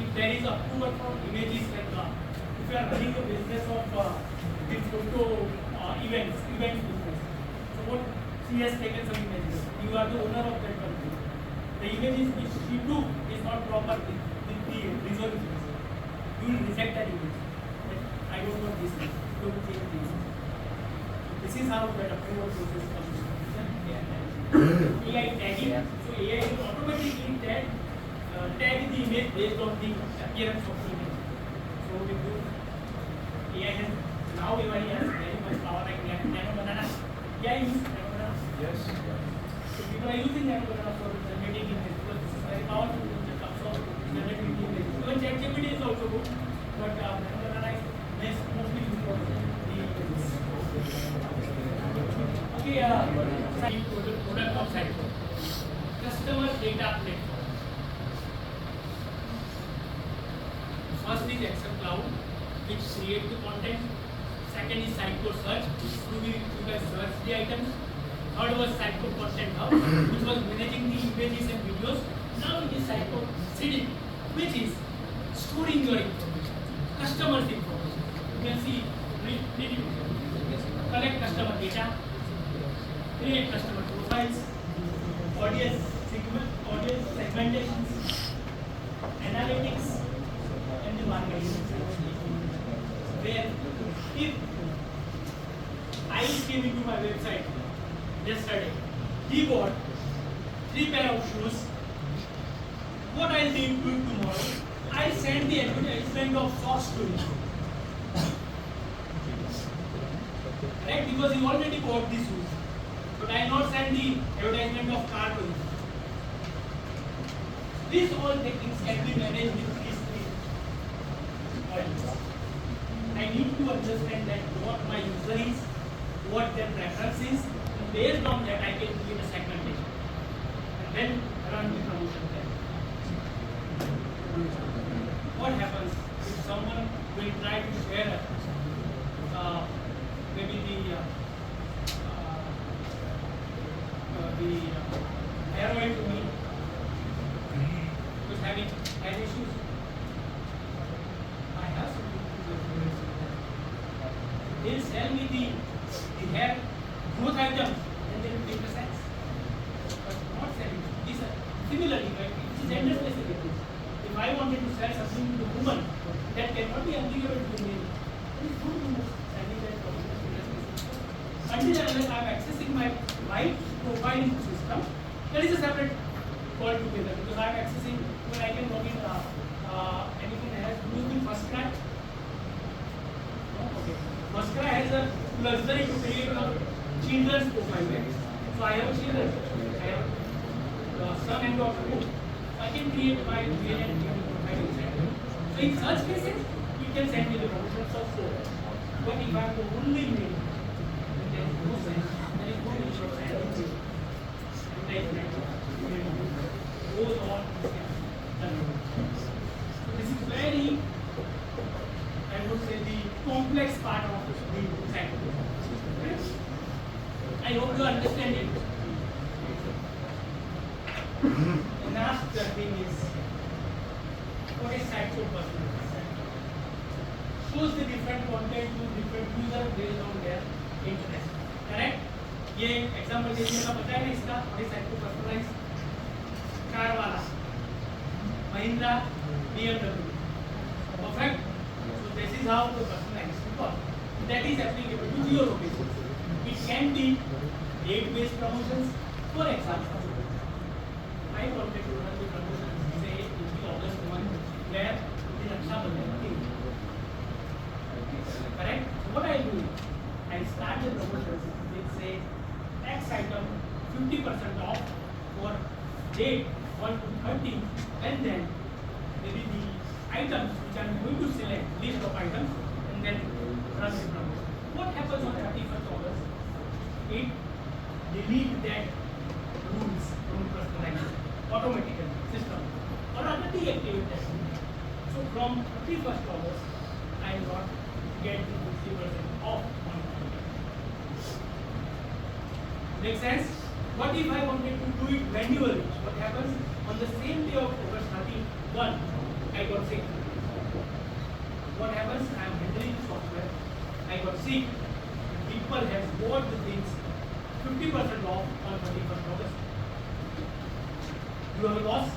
if there is approval for images like running a business of the photo event business. So what she has taken some images. You are the owner of that company. The images which she took is not proper with the resolutions. You will reject that image. I don't want this. Don't change this. This is how that approval process comes. AI tagging. So AI will automatically tag the image based on the appearance of the image. So with those, AI has now AI has very much power like Nano Banana. AI use Nano Banana. Yes. So people are using Nano Banana for generating images because this is very powerful in terms of generating images. Even ChatGPT is also good, but Nano Banana is mostly used for the images. Okay, product of Sitecore. Customer data platform. First is Excel Cloud, which creates the content. Second is Sitecore Search, you guys search the items. Third was Sitecore Content Hub, which was managing the images and videos. Now it is Sitecore CD, which is storing your information, customers' information. You can see, collect customer data, create customer profiles, audience segmentations, analytics, and the marketing. Where if I came into my website yesterday, he bought 3 pair of shoes. What I'll do tomorrow, I'll send the advertisement of socks to him. Right? Because he already bought the shoes. But I'll not send the advertisement of car to him. These all things can be managed with these 3 points. I need to understand that what my user is, what their preference is, and based on that I can create a segmentation. And then run the promotion there. What happens if someone will try to share maybe the hair oil to me, who's having hair issues? I have some issues. They'll sell me the hair growth items and they will take the sense. But not selling. These are similarly, right? It is gender specific. If I wanted to sell something to a woman, that cannot be applicable to me. Then it's good to selling that until unless I am accessing my right profiling system, there is a separate call together because I am accessing when I can log in anything that has to do with FirstCry. Okay. FirstCry has a luxury to create a children's profile. Right? So I have a children. I have a son and daughter. I can create my male and female profile inside. So in such cases, you can send me the promotions of 4. But if I am the only male, then there is no sense. There is no need for sending goes on. This is very, I would say, the complex part of the site. I hope you understand it. The last thing is, what is Sitecore personalization? Shows the different content to different users based on their interest. Correct? ये example देखने का पता है ना इसका और इस site को पर्सनलाइज कार वाला Mahindra BMW perfect so this is how to personalize because that is applicable to your location. It can be date based promotions. For example, I wanted to run the promotions say in the August month where the Raksha Bandhan correct. So what I do, I start the promotions with say X item 50% off for date 1 to 30 and then maybe the items which I am going to select list of items and then run the promotion. What happens on 31st August? It deletes that rules from personalization automatically system or rather deactivate that. So from 31st August I am not get the 50% off on make sense? What if I wanted to do it manually? What happens on the same day of August 31? I got sick. What happens? I am handling see, people has bought the things 50% off on 31st August. You have a loss.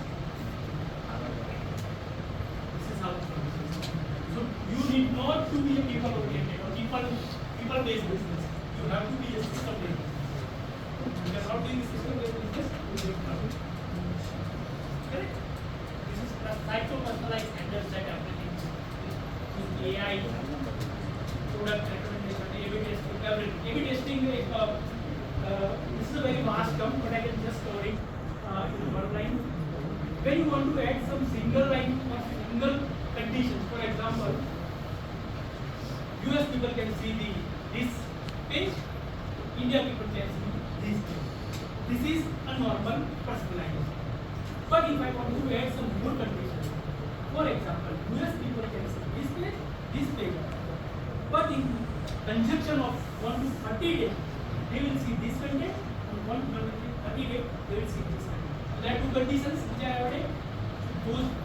This is how it works. So you need not to be a people oriented or people based business. You have to be a system based business. If you are not doing system based business, you will not. Correct? This is psycho personalized standard set everything. With AI, product recommendation, A/B testing, everything. A/B testing this is a very vast term, but I can just cover it in one line. When you want to add some single line or single conditions, for example, US people can see this page, India people can see this page. This is a normal personalization. But if I want to add some more conditions, for example, US people can see this page, but in conjunction of 1 to 30 days, they will see this content, and 1 to 30 days, they will see this content. So there are two conditions which I have added.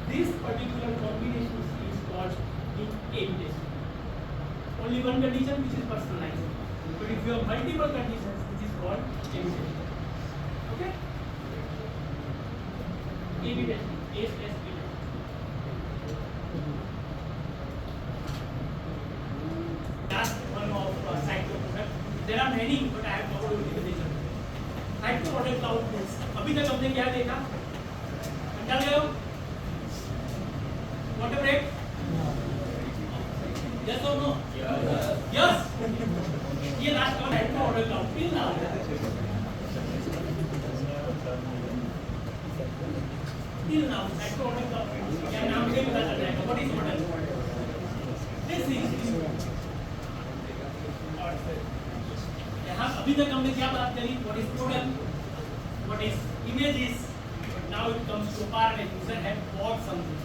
This particular combination is called in A/B testing. Only one condition which is personalized. But if you have multiple conditions, which is called A/B testing. Okay? A/B testing, ASP testing. Last one of Cyclo product. There are many, but I have covered only the major. Cyclo product cloud means. अभी तक हमने क्या देखा? अंडा ले लो. Water break? Yes or no? Yes. ये last one Cyclo product cloud till now. Till now, Cyclo product cloud. क्या नाम से पता चल जाएगा? What is model? This is यहाँ अभी तक हमने क्या बात करी? What is model? What is images? But now it comes to a part where user have bought something.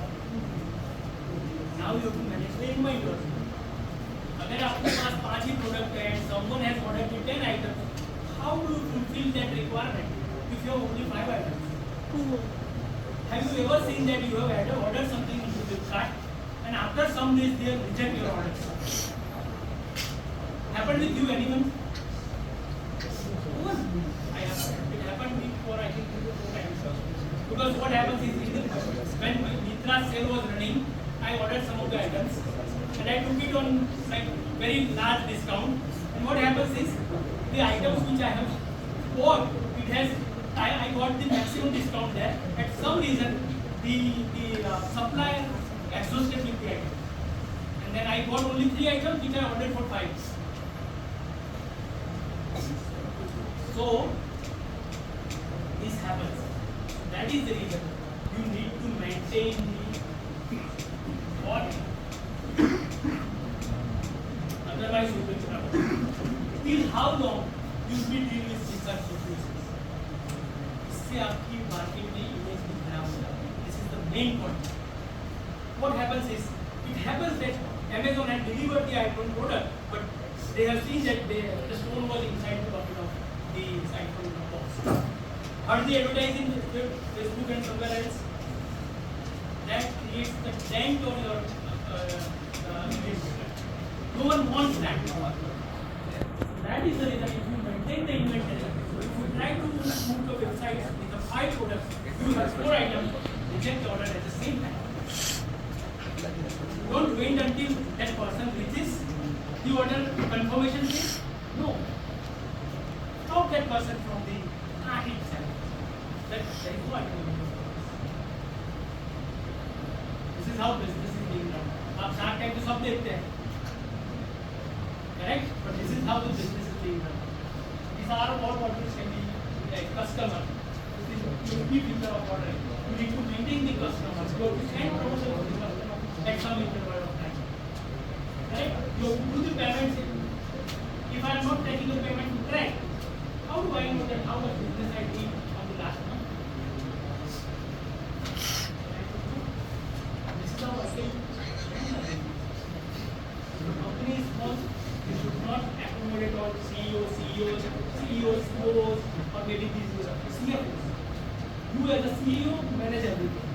Now you have to manage the inventory. अगर आपके पास 5 ही प्रोडक्ट है and someone has ordered 10 items, how do you fulfill that requirement if you have only 5 items? Have you ever seen that you have ordered something into the cart and after some days they reject your order? Happened with you, anyone? It happened before, I think, 2 times. Because what happens is, when Mitra sale was running, I ordered some of the items and I took it on like very large discount. And what happens is, the items which I have bought, I got the maximum discount there. At some reason, the supplier exhausted with the item. And then I got only 3 items which I ordered for 5. So, this happens. That is the reason you need to maintain the what? Otherwise, you will struggle. Till how long you will deal with such situations? इससे आपकी market में image भी खराब हो जाती है. This is the main point. What happens is, it happens that Amazon had delivered the iPhone product, but they have seen that the stone was inside the bucket of the iPhone box. Heard the advertising in Facebook and somewhere else. That creates the dent on your image. No one wants that. That is the reason if you maintain the inventory, if you try to move the website with the 5 products, you have 4 items, reject the order at the same time. Don't wait until that person reaches the order confirmation page. No. Stop that person from the cart itself. There is no item. This is how business is being done. आप Shark Tank तो सब देखते हैं, correct? But this is how the business is being done. These are all orders can be like customer. This is the key feature of ordering. You need to maintain the customers. You have to send promotion to the customer at some interval of time. Correct? You have to do the payments. If I am not taking the payment to track, how do I know that how much business I did on the last month? This is how I say. The company is small. You should not accommodate all CEOs, COOs, or maybe these CFOs. You as a CEO manage everything.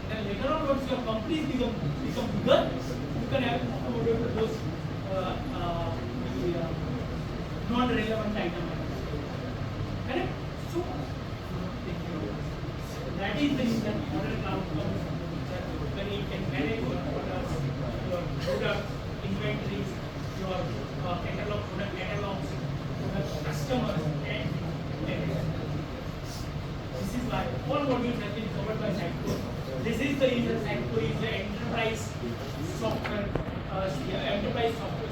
Then later on, once your companies become bigger, you can have accommodate those relevant item. Correct? So that is the reason model cloud comes when it can manage your orders, your product inventories, your catalog, product catalogs, product customers, and everything. This is why all modules have been covered by Sitecore. This is the reason Sitecore is the enterprise software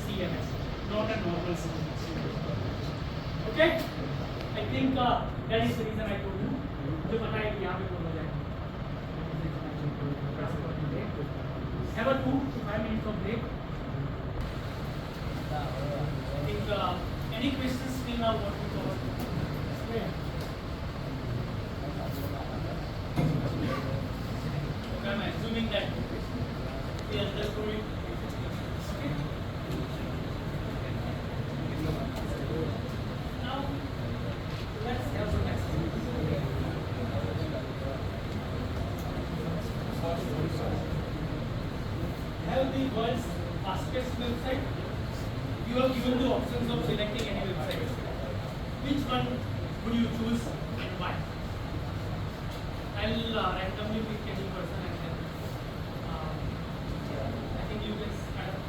CMS, not a normal CMS. Okay? I think that is the reason I told you. मुझे पता है कि यहाँ पे बोल हो जाएगा. Have a 2 to 5 minutes of break. I think any questions till now what we covered? Okay. Okay, I'm assuming that we understood it. Okay. Now let's have some exercise. Have the world's fastest website. You are given the options of selecting any website. Which one would you choose and why? I'll randomly pick any person and then I think you can stand up.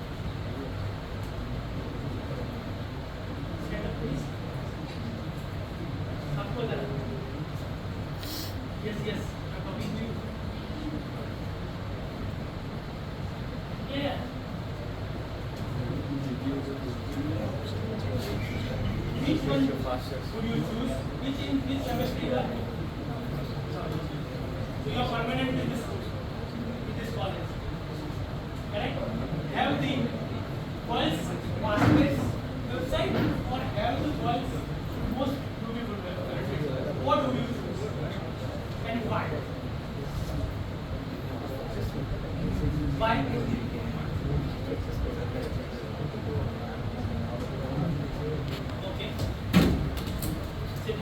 Stand up, please. आपको जरा. Yes, yes. I'm talking to you. Yeah. Which one would you choose? Which chemistry you are? So you are permanent in this course, in this college. Correct? Have the world's fastest website or have the world's most beautiful website? What do you choose? And why? Why? Okay. Sit. Okay.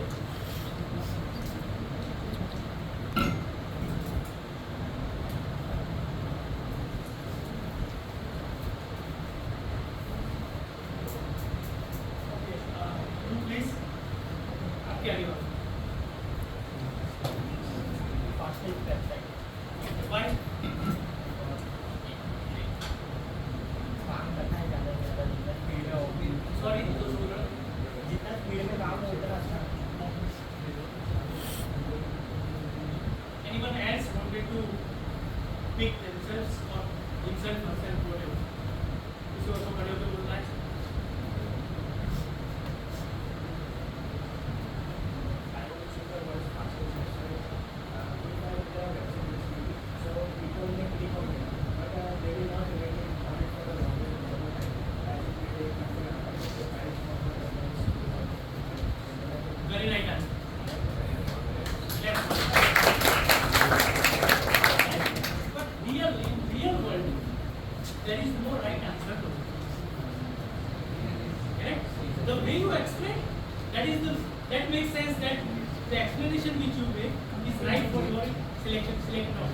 You please. आपके आगे बात. Fastest website. Why? Sorry, जितना speed में काम हो उतना अच्छा. Anyone else wanted to pick themselves or himself herself whatever? किसी और को खड़े होकर बोलना है? Very right answer. Next one. But in real world, there is no right answer to it. Correct? The way you explain, that makes sense that the explanation which you make is right for your selection of.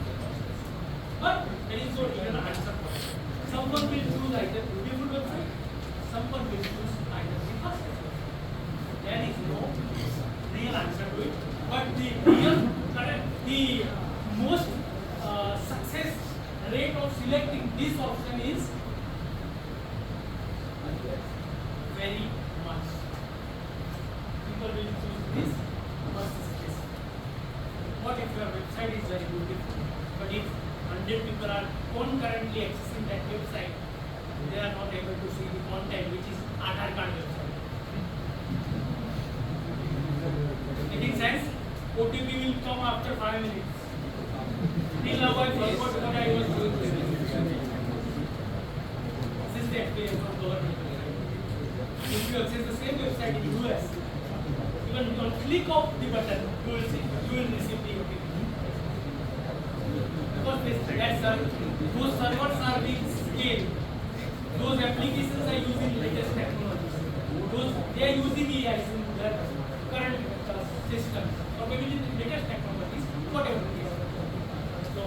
But there is no real answer for it. Someone will choose either beautiful website, someone will choose either the fastest website. There is no real answer to it. But the most success rate of selecting this option is very much. People will choose this versus this. What if your website is very beautiful, but if 100 people are concurrently accessing that website, they are not able to see the content which is Aadhaar card website. Making sense? OTP will come after 5 minutes. Till now I forgot what I was doing. This is the experience of government. If you access the same website in US, even on click of the button, you will receive the OTP. Because those servers are being scaled. Those applications are using latest technologies. They are using AI in their current system, or maybe the latest technologies, whatever it is. So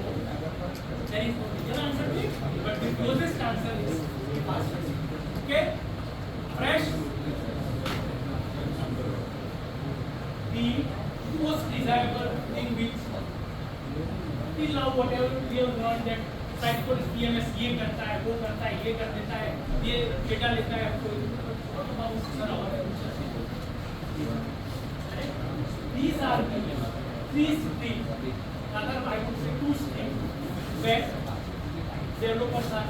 there is no real answer to it, but the closest answer is the fastest. Okay? Fresh? desirable thing which till now whatever we have learned that site code PMS ये करता है, वो करता है, ये कर देता है, ये डेटा लेता है, what about sir our future? These are the three streams, rather I would say two streams where developers are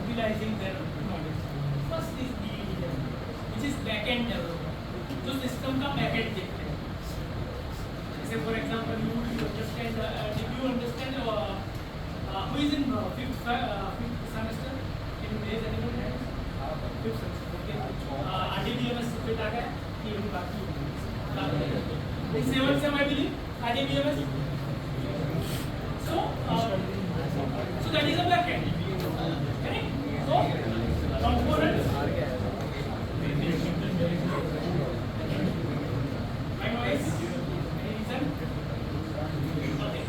utilizing their knowledge. First is BED, which is backend development, जो system का backend देखते हैं. जैसे for example, you understand, if you understand who is in fifth semester in days anyone has fifth semester, okay. RDBMS fit आ गया, ये भी बाकी है. In seventh sem I believe RDBMS. So that is a backend. Correct? So components. My noise. Any reason? Okay.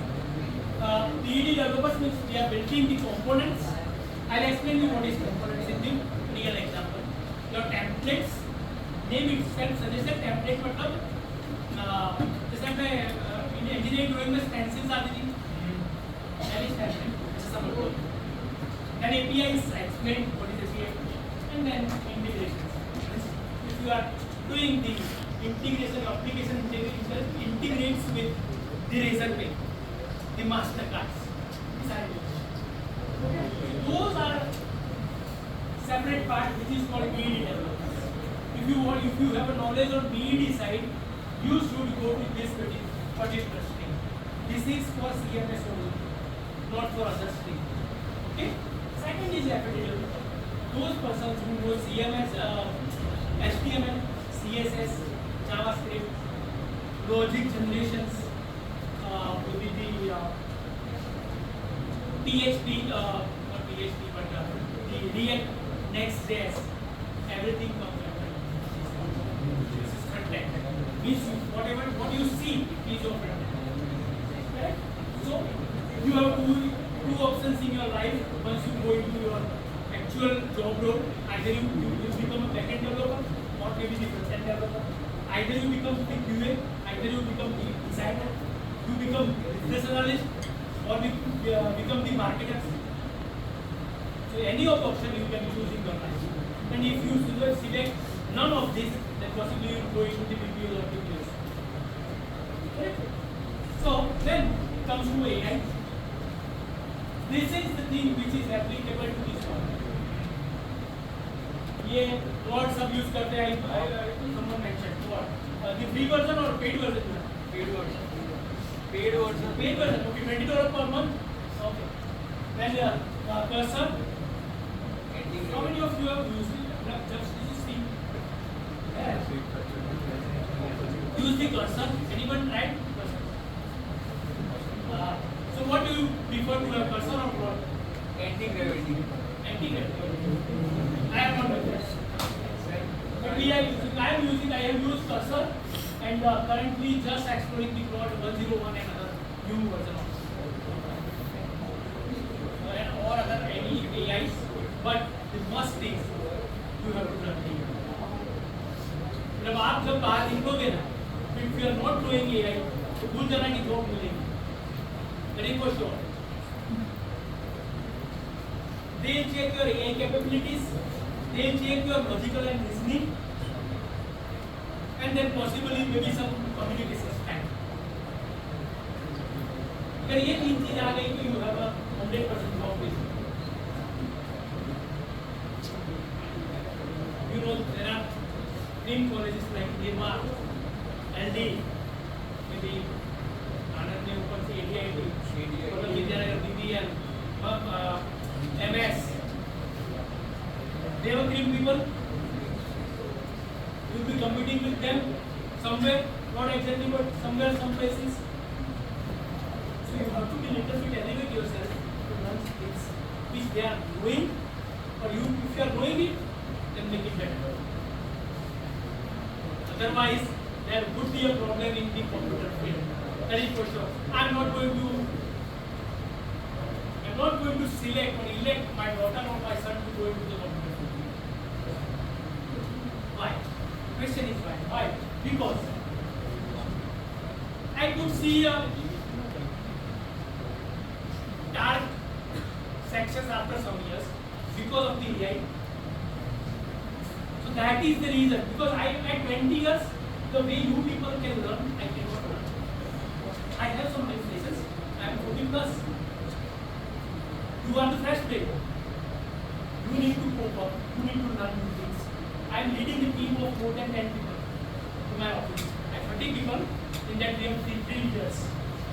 PED developers means we are building the components. I'll explain you what is components in the real example. Your templates, name itself suggests a template मतलब जैसे मैं in engineering drawing में stencils आती थी. That is stencil. Then API is explained what is API, and then integrations. If you are doing the integration, application integrates with the Razorpay, the Mastercards. Those are separate part which is called BED development. If you have a knowledge on BED side, you should go to this particular stream. This is for CMS only, not for other stream. Okay. Second is FATL. Those persons who know CMS, HTML, CSS, JavaScript, logic generations, with the PHP, not PHP, but the React, Next.js, everything comes under this is front end. Means whatever what you see is your front end. Correct? So you have two options in your life. Once you go into your actual job role, either you become a backend developer or maybe the front-end developer. Either you become the QA, either you become the designer, you become business analyst, or become the marketer. So any of the option you can choose in your life. And if you select none of this, then possibly you will go into the BPO or BPOs. Correct? So then comes to AI. This is the thing which is applicable to this one. ये word सब use करते हैं. someone mentioned what the free version or paid version? Paid version. Okay, $20 per month. Okay. Then cursor. How many of you have used it? Just see. Use the cursor. Anyone tried cursor? So what do you prefer to have, cursor or what? Anti-gravity. I am not like that. But I have used cursor and currently just exploring the Claude 101 and other new version of or other any AIs. But the must thing you have to learn. जब आप बाहर निकलोगे ना, if you are not doing AI, तो भूल जाना कि job मिलेगी. Very for sure. They check your AI capabilities, they check your logical and reasoning, and then possibly maybe some communication style. अगर ये तीन चीज आ गई तो you have a 100% job basically. You know there are in colleges like Nirma, LD, maybe Anand ने ऊपर से ADIT, मतलब Vidyanagar BBL, MS. They are green people. You will be competing with them somewhere, not exactly, but somewhere, some places. So you have to be little bit elevate yourself to learn things which they are doing, or you, if you are doing it, then make it better. Otherwise, there would be a problem in the computer field. That is for sure. I am not going to select or elect my daughter or my son to go into the computer field. Why? Question is why? Why? Because I could see a dark sections after some years because of the AI. So that is the reason. Because I at 20 years, the way you people can learn, I cannot learn. I have some limitations. I am 40 plus. You are the fresh player. You need to cope up. You need to learn new things. I am leading a team of more than 10 people in my office. I have 30 people. In that we have 3 years.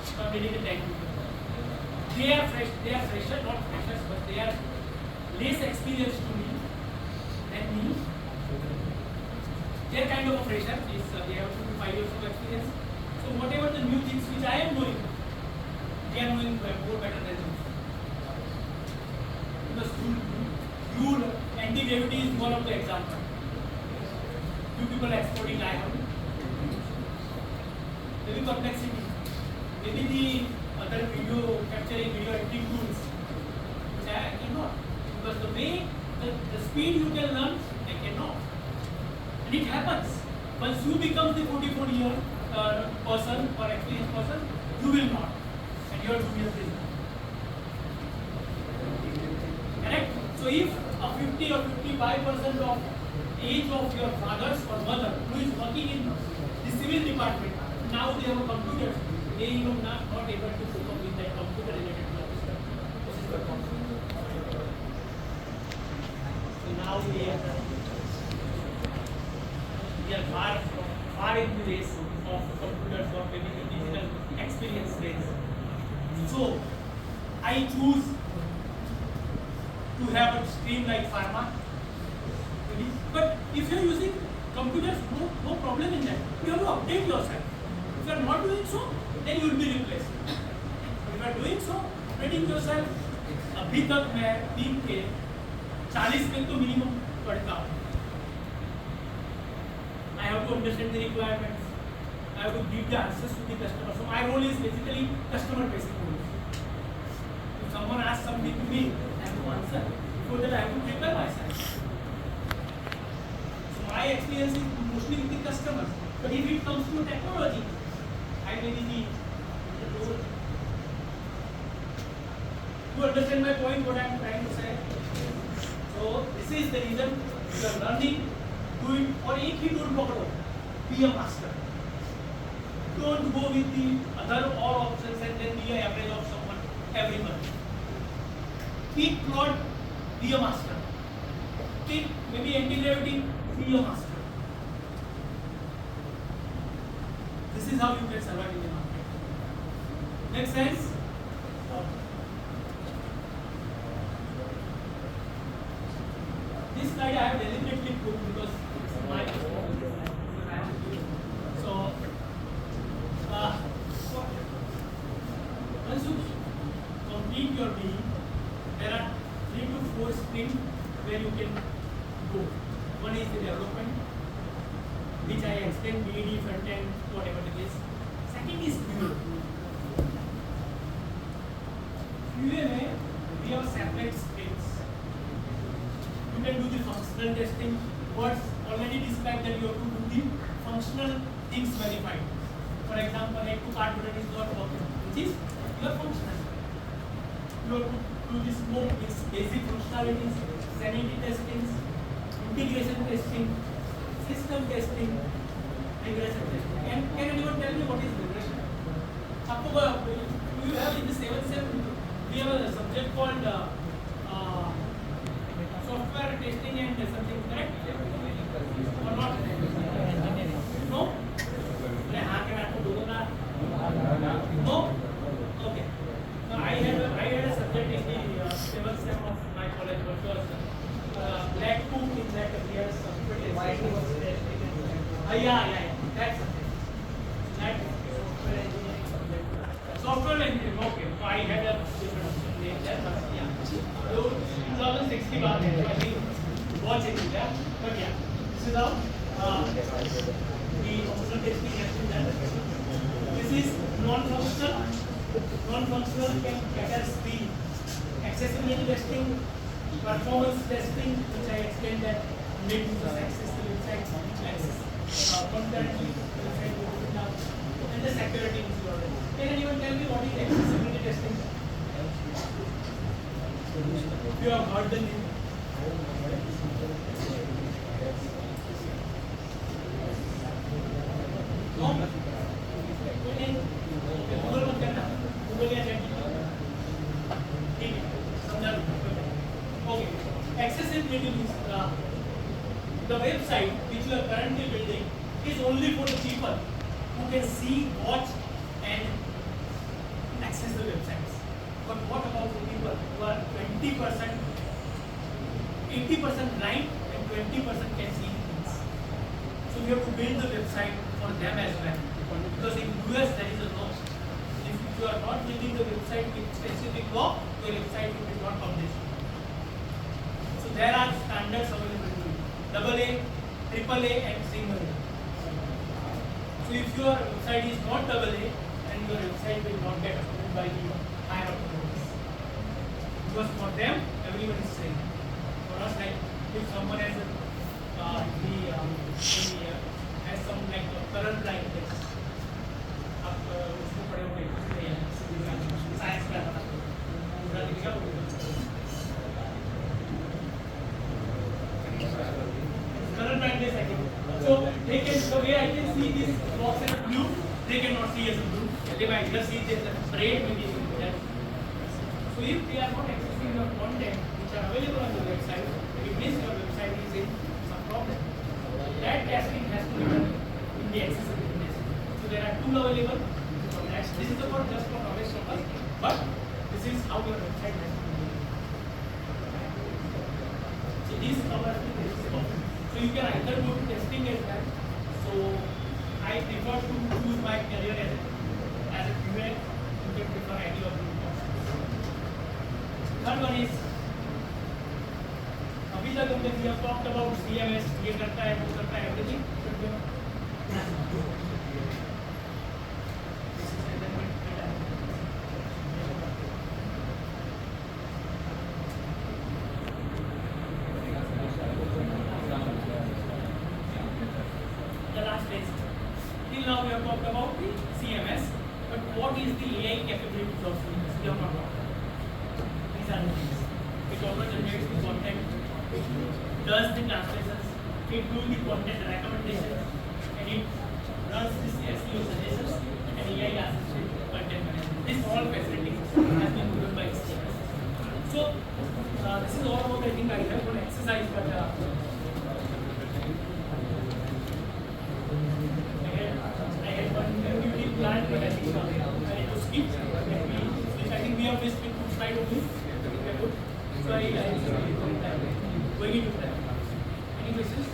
So I am leading a 10 people. They are fresh. They are fresher, not freshers, but they are less experienced to me than me. They are kind of a fresher. They have 2 to 5 years of experience. So whatever the new things which I am doing, they are doing more better than me. Because anti-gravity is one of the examples. You people exporting iron, maybe complexity, maybe the other video capturing, video editing tools, which I cannot. Because the way, the speed you can learn, I cannot. And it happens. Once you become the 44-year person or experienced person, you will not. And you are junior prisoner. Correct? So if a 50 or 55% of age of your fathers or mother who is working in the civil department, now they have a computer, they even not able to cope up with that computer related jobs. This is the problem. So now we are far in the race of computers or maybe the digital experience race. So I choose to have a stream like pharma. But if you are using computers, no problem in that. You have to update yourself. If you are not doing so, then you will be replaced. If you are doing so, updating yourself, अभी तक मैं team के 40 पे तो minimum पढ़ता हूँ. I have to understand the requirements. I have to give the answers to the customer. So my role is basically customer facing role. If someone asks something to me, I have to answer. Before that, I have to prepare myself. So my experience is mostly with the customers. But if it comes to technology, I may be the role. You understand my point? What I am trying to say? So this is the reason you are learning. Do it, or एक ही tool पकड़ो, be a master. Don't go with the other all options and then be an average of someone every month. Pick plot, be a master. Pick maybe anti-gravity, be a master. This is how you can survive in the market. Make sense? This slide I have deliberately put because it's my so once you complete your BE, there are 3 to 4 sprints where you can go. One is the development, which I explained, BED, front end, whatever it is. Second is QA. QA में we have separate sprints. You can do the functional testing. Words already described that you have to do the functional things verified. For example, like to card button is not working, which is your functional. You have to do the smoke, its basic functionalities, sanity testing, integration testing, system testing, regression testing. And can anyone tell me what is regression? You have in the 7th sem, we have a subject called software testing and something, correct? Or not? No? No? Okay. So I had a subject in the 7th sem of my college, which was black book in that we have software testing. Yeah. That's something. That software engineering. Okay. So I had a different name there, but yeah. So 2006 की बात है, I think बहुत change है, but yeah, this is how the functional testing has been done. This is non-functional. Non-functional can catch the accessibility testing, performance testing, which I explained that make users access the website, access concurrently, website will open up, and the security is already. Can anyone tell me what is accessibility testing? You have heard the name. No? कोई नहीं? Google मत करना, Google या chat ठीक है, समझा लो। Okay, accessibility means the website which you are currently building is only for the people who can see, watch, and access the websites. But what about the people who are 20%, 80% blind and 20% can see things? So we have to build the website for them as well. Because in US there is a law. If you are not building the website with specific law, your website will be not published. So there are standards available to you. AA, AAA and single A. So if your website is not AA, then your website will not get approved by the higher authorities. Because for them, everyone is same. For us, like if someone has has some like color blindness, आप उसको पढ़े होंगे science में आता था पूरा लिखा होगा color blindness I think. So they can, the way I can see this box as blue, they cannot see as a blue. They might just see it as a red maybe. So if they are not accessing your content which are available on the website, it means your website is in some problem. That testing has to be done in the accessibility test. So there are two available. So that's, this is the for just for knowledge purpose, but this is how your website has to be built. So these cover the basis of it. So you can either go to testing as well. So I prefer to choose my career as a QA. You can prefer any of the options. Third one is अभी तक हमने we have talked about CMS, ये करता है, वो करता है, everything. The last phase. Till now we have talked about the CMS, but what is the AI capabilities of CMS? We have not talked about. These are the things. It also generates the content, it does the translations, it does the content recommendations, and it runs this SEO suggestions and AI assisted content management. This all facilities has been given by CMS. So this is all about I think I have one exercise, but I had one activity planned, but I think I need to skip. I think we have missed with 2 slides only. So I going into that. Any questions?